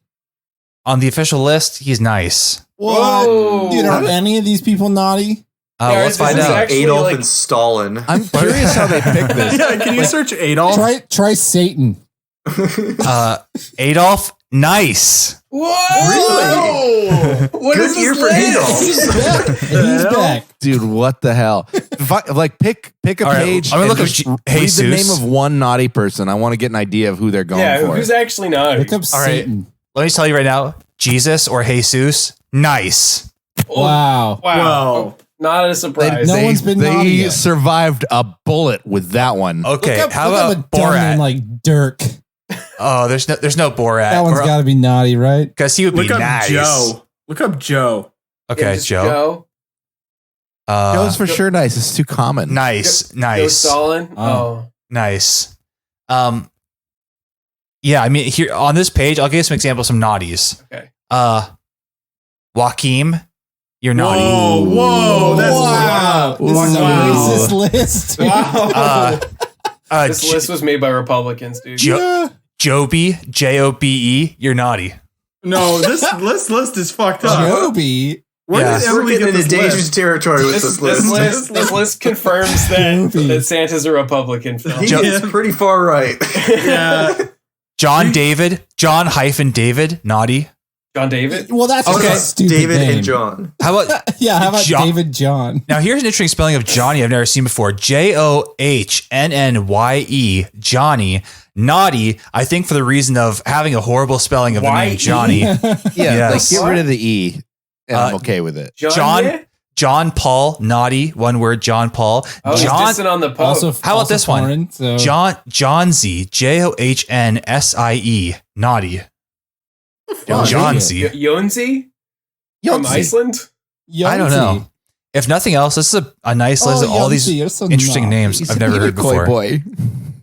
On the official list, he's nice. Whoa. Dude, are any of these people naughty? Let's this find is out. actually Adolf like- and Stalin. I'm curious how they picked this. Yeah, can you search Adolf? Try Satan. Adolf, nice. Whoa! What Good is year this for list? Adolf. He's back. He's hell? back. Dude, what the hell? Like pick a All right, page. I'm gonna and look up just Hey read the name Seuss. of one naughty person. I want to get an idea of who they're going Yeah, for. who's actually naughty? Look up All right. Satan. Let me tell you right now, Jesus or Jesus, nice. Oh, Wow. Wow. Whoa. Not a surprise. No one's been naughty They yet. survived a bullet with that one. Okay, Look up, how look up about a dumb name Borat? like Dirk? Oh, there's no Borat. That one's got to be naughty, right? because he would Look be up nice. Joe. Look up Joe. Okay, Just Joe. Joe's for sure nice. It's too common. Nice, Joe nice, Stalin. Oh. nice. Yeah, I mean, here on this page, I'll give you some examples, some naughties. Okay. Joaquim, you're naughty. Whoa, that's Wow. This is a racist list. Wow. This list was made by Republicans, dude. Joby, Jobe, you're naughty. No, this list is fucked up. Joby. Where Yeah. did We're Emily getting get into this dangerous list? territory with this list. This list confirms that Santa's a Republican. Phil. He is pretty far right. Yeah. John David, John-David, naughty. John David. Well, that's Okay, a stupid David name. and John. How about Yeah, how about John- David John? now? Here's an interesting spelling of Johnny I've never seen before. Johnnye, Johnny. Naughty, I think for the reason of having a horrible spelling of the name Y-E? Johnny. Yeah, Yes. like get rid of the E, and I'm Uh, okay with it. John Paul, naughty, one word, John Paul. Oh, John he's dissing on the Pope. Also, How about also this one? foreign, so. Johnsy, Johnsie, naughty. Johnsy. Yonzi from Iceland. I don't know. If nothing else, this is a nice list of all these interesting names I've never heard before. Boy.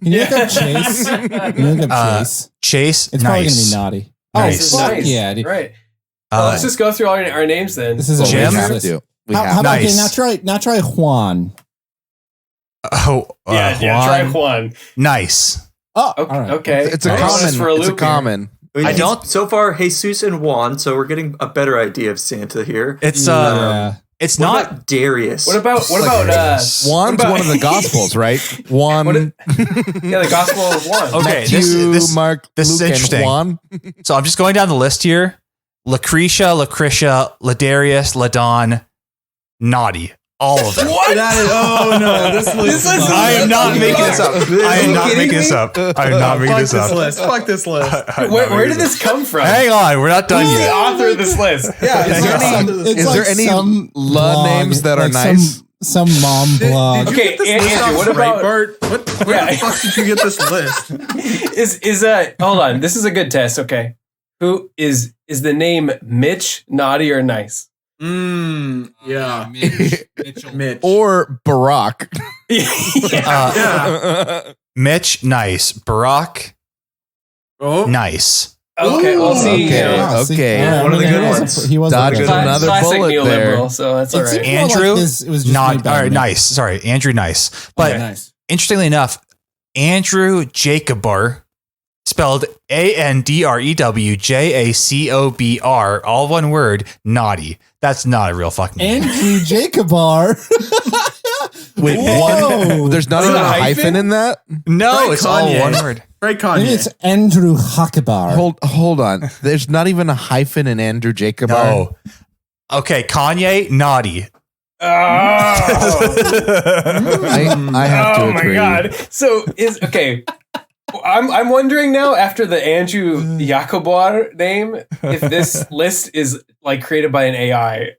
Can you look up Chase? Can you look up Chase? Chase, It's probably going to be nice. naughty. Nice. Oh, fuck Nice. yeah, dude. Right. Well, let's just go through our names then. This is a Jim? We racist have list. to. We How have about Nice. now try Juan? Oh, try Juan. Nice. Oh, Okay. all right. Okay. It's a All right, common. let's for a It's a loop here. common. I don't- So far, Jesus and Juan, so we're getting a better idea of Santa here. It's Yeah. it's What not about Darius? What about Juan's about- one of the Gospels, right? Juan. the Gospel of Juan? okay. Matthew, This Mark, is Luke, interesting. and Juan. So I'm just going down the list here. Lucretia, Ladarius, Ladon, naughty. All of them. That is, oh no, this list. I am not making this up. I am not making this up. I am not making Fuck this this up. list. Fuck this list. Where did this come from? Hang on, we're not done Who's the yet. author of this list? Yeah, Is there hang on. any- It's is like there any some La blog, names that are like nice? Some mom blog. Did you Okay, get this list Andrew, off what about- Breitbart? Where the fuck did you get this list? Is hold on? This is a good test. Okay, who is the name Mitch naughty or nice? Yeah. Mitch. Or Barack. Yeah. Mitch, nice. Barack, Oh. nice. Okay, we'll see. Okay. You know, Okay. All right, One of the he good was a- ones. He was Dodged a good it one. another classic bullet neoliberal, there. so that's all It right. seemed more Andrew, like this, it was just Not me all right, bad. nice. Sorry, Andrew, nice. But Okay, nice. interestingly enough, Andrew Jacobor, spelled ANDREWJACOBR, all one word, naughty. That's not a real fucking name. Andrew Jacobar. With Whoa. one, there's not Is it even a a hyphen hyphen? in that. No, Right, it's all Kanye. one word. Right, Maybe Kanye. it's Andrew Hakabar. Hold on. There's not even a hyphen in Andrew Jacob. No. Okay, Kanye, naughty. Oh, I have to oh agree. my god! So is okay. I'm wondering now after the Andrew Jacobar name if this list is like created by an AI.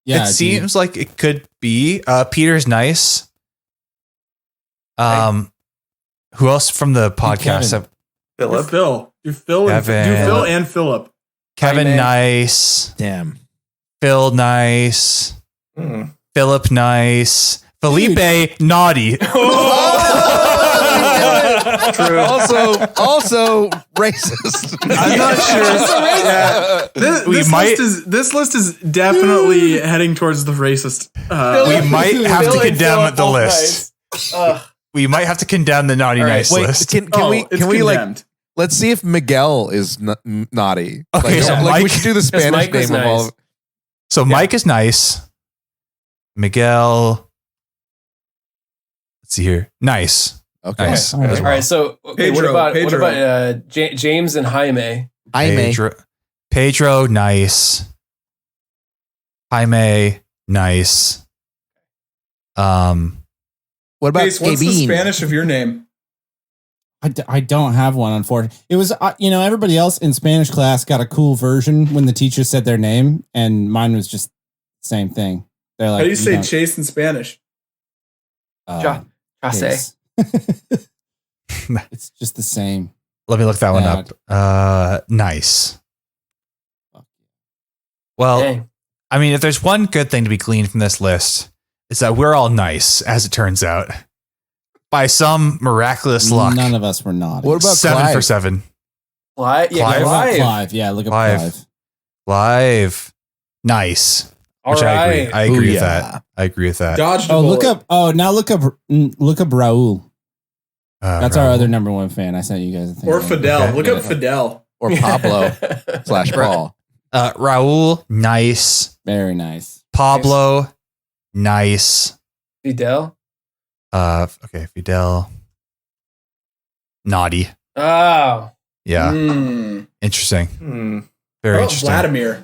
Yeah, It seems like it could be. Peter's nice. Who else from the podcast? Kevin. Do Philip. Phil. Do Phil and, Kevin. do Phil and Philip. Kevin, Jaime. nice. Damn. Phil, nice. Hmm. Philip, nice. Felipe, naughty. True. Also racist. I'm not sure. This list is definitely heading towards the racist. We might have Phil to and condemn Philip the both list. nice. Ugh. We might have to condemn the naughty All right, nice Wait, list. can Oh, we it's like condemned. let's see if Miguel is naughty. Okay, so like Mike- we should do the Spanish Mike was name of all. nice. So Mike is nice. Miguel. Let's see here. Nice. Okay. Nice. All right. as All well. right, so okay, Pedro, what Pedro. about James and Jaime? Jaime. Pedro, nice. Jaime, nice. What about Chase, what's the Gabine? Spanish of your name? I don't have one, unfortunately. It was, everybody else in Spanish class got a cool version when the teacher said their name, and mine was just Same thing. They're like, How do you say don't- chase in Spanish? Chase. It's just the same. Let me look that one up. Nice. Well, Dang. I mean, if there's one good thing to be gleaned from this list, it's that we're all nice, as it turns out. By some miraculous luck. None of us were naughty. What about 7 Clive? for 7. Clive? Yeah, Clive? Clive. Clive? Yeah, look up Clive. Clive. Live. Nice. All Which I agree. right. I agree with Booyah. that. I agree with that. Dodged a Oh, bullet. look up Raul. That's our Raul. other number one fan. I sent you guys a thing. Or Fidel. Okay. Look up Fidel. Or Pablo / Paul. Raul, nice. Very nice. Pablo, nice. Fidel? Okay, Fidel. Naughty. Oh. Yeah. Mm. Interesting. Hmm. Very Oh, interesting. Vladimir.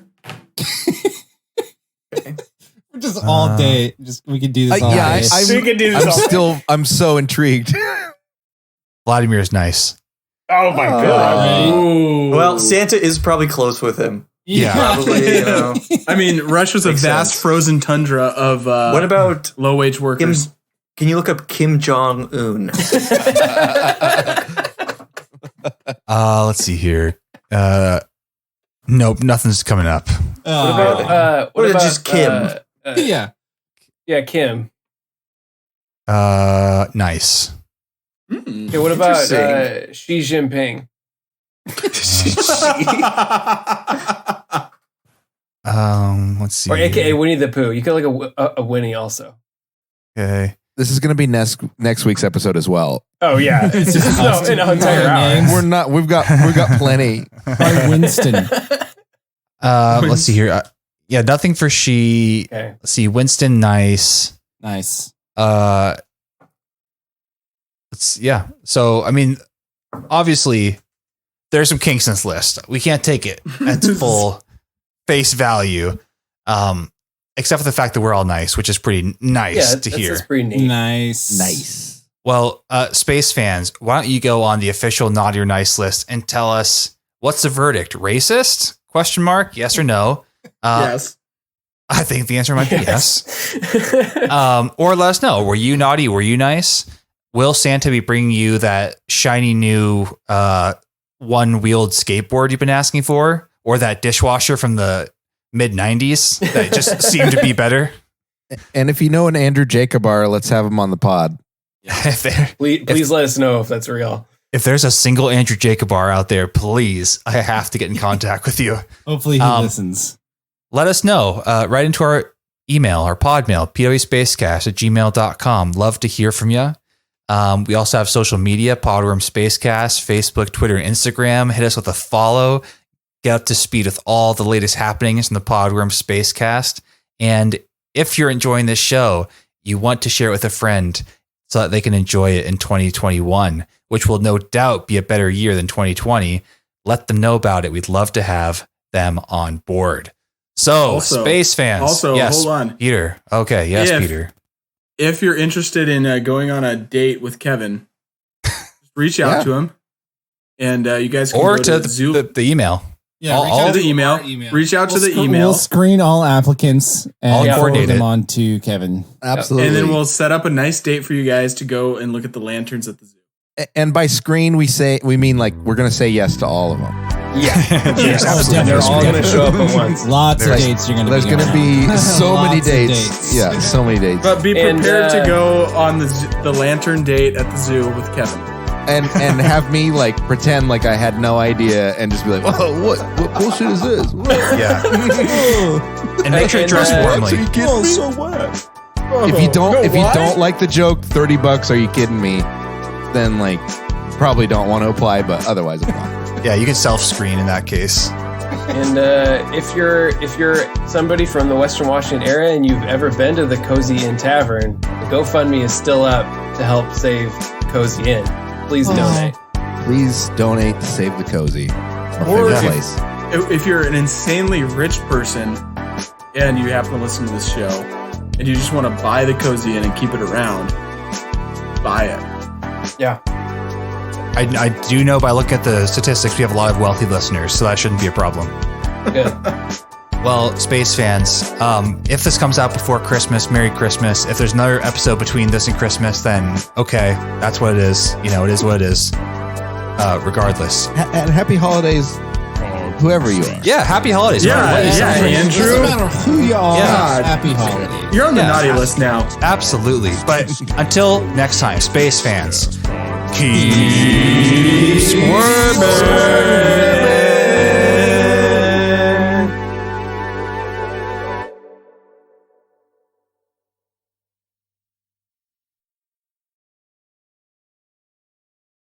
We're just all day. We could do this all yeah, day. We could do this I'm so intrigued. Vladimir is nice. Oh my Oh. god. Ooh. Well, Santa is probably close with him. Yeah. Probably, you know. I mean, Russia's a Makes vast sense. frozen tundra of What about low wage Kim? workers. Can you look up Kim Jong Un? Let's see here. Nope, nothing's coming up. What about Or just Kim? yeah. Yeah, Kim. Nice. Mm. Okay, what about Interesting. Xi Jinping? Let's see. Or AKA Winnie the Pooh. You could like a Winnie also. Okay. This is going to be next week's episode as well. Oh yeah, it's just an entire hour. names. We're not. We've got plenty. By Winston. Let's see here. Yeah, nothing for she. Okay. Let's see. Winston, nice. Nice. Yeah. So I mean, obviously, there's some kinks in this list. We can't take it at full face value, except for the fact that we're all nice, which is pretty nice to hear. That's pretty neat. Nice. Well, space fans, why don't you go on the official naughty or nice list and tell us what's the verdict? Racist? Question mark? Yes or no? Yes. I think the answer might be yes. Or let us know. Were you naughty? Were you nice? Will Santa be bringing you that shiny new one-wheeled skateboard you've been asking for? Or that dishwasher from the mid-90s that just seemed to be better? And if you know an Andrew Jacobar, let's have him on the pod. Please let us know if that's real. If there's a single Andrew Jacobar out there, please, I have to get in contact with you. Hopefully he listens. Let us know. Right into our email, our pod mail, poespacecast@gmail.com. Love to hear from you. We also have social media, Podworm Spacecast, Facebook, Twitter, and Instagram. Hit us with a follow. Get up to speed with all the latest happenings in the Podworm Spacecast. And if you're enjoying this show, you want to share it with a friend so that they can enjoy it in 2021, which will no doubt be a better year than 2020. Let them know about it. We'd love to have them on board. So, space fans. Also, yes, hold on. Peter. Okay, yes, Peter. If you're interested in going on a date with Kevin, just reach out to him, and you guys can Or go to the zoo. the email. Yeah, All- reach all out to to the email. our email. Reach out to the We'll email, screen all applicants I'll and coordinate forward them it. on to Kevin. Absolutely. and then we'll set up a nice date for you guys to go and look at the lanterns at the zoo. And by screen, we mean like we're going to say yes to all of them. Yeah. Yes, absolutely. They're all going to show up at once. Lots of dates you're going to There's going to be so many Lots of dates. dates. Yeah, so many dates. But be And, prepared to go on the lantern date at the zoo with Kevin. And have me like pretend like I had no idea and just be like, whoa, what bullshit is this? What? Yeah. And make sure you dress warmly. Are you kidding me? so what? If you don't like the joke, $30. Are you kidding me? Then like probably don't want to apply, but otherwise apply. Yeah, you can self-screen in that case. And if you're somebody from the Western Washington area and you've ever been to the Cozy Inn Tavern, the GoFundMe is still up to help save Cozy Inn. Please donate. Please donate to save the cozy. Our Or favorite if- place. If you're an insanely rich person and you happen to listen to this show and you just want to buy the Cozy Inn and keep it around, buy it. Yeah. I do know by looking at the statistics, we have a lot of wealthy listeners, so that shouldn't be a problem. Good. Well, space fans, if this comes out before Christmas, Merry Christmas. If there's another episode between this and Christmas, then okay, that's what it is. You know, it is what it is. Regardless. And happy holidays, whoever you are. Yeah, happy holidays. Yeah, What is yeah, something- Doesn't Andrew. matter who you are. Yeah. Happy holidays. You're on the Yeah. naughty list now. Absolutely. But until next time, space fans, keep squirming.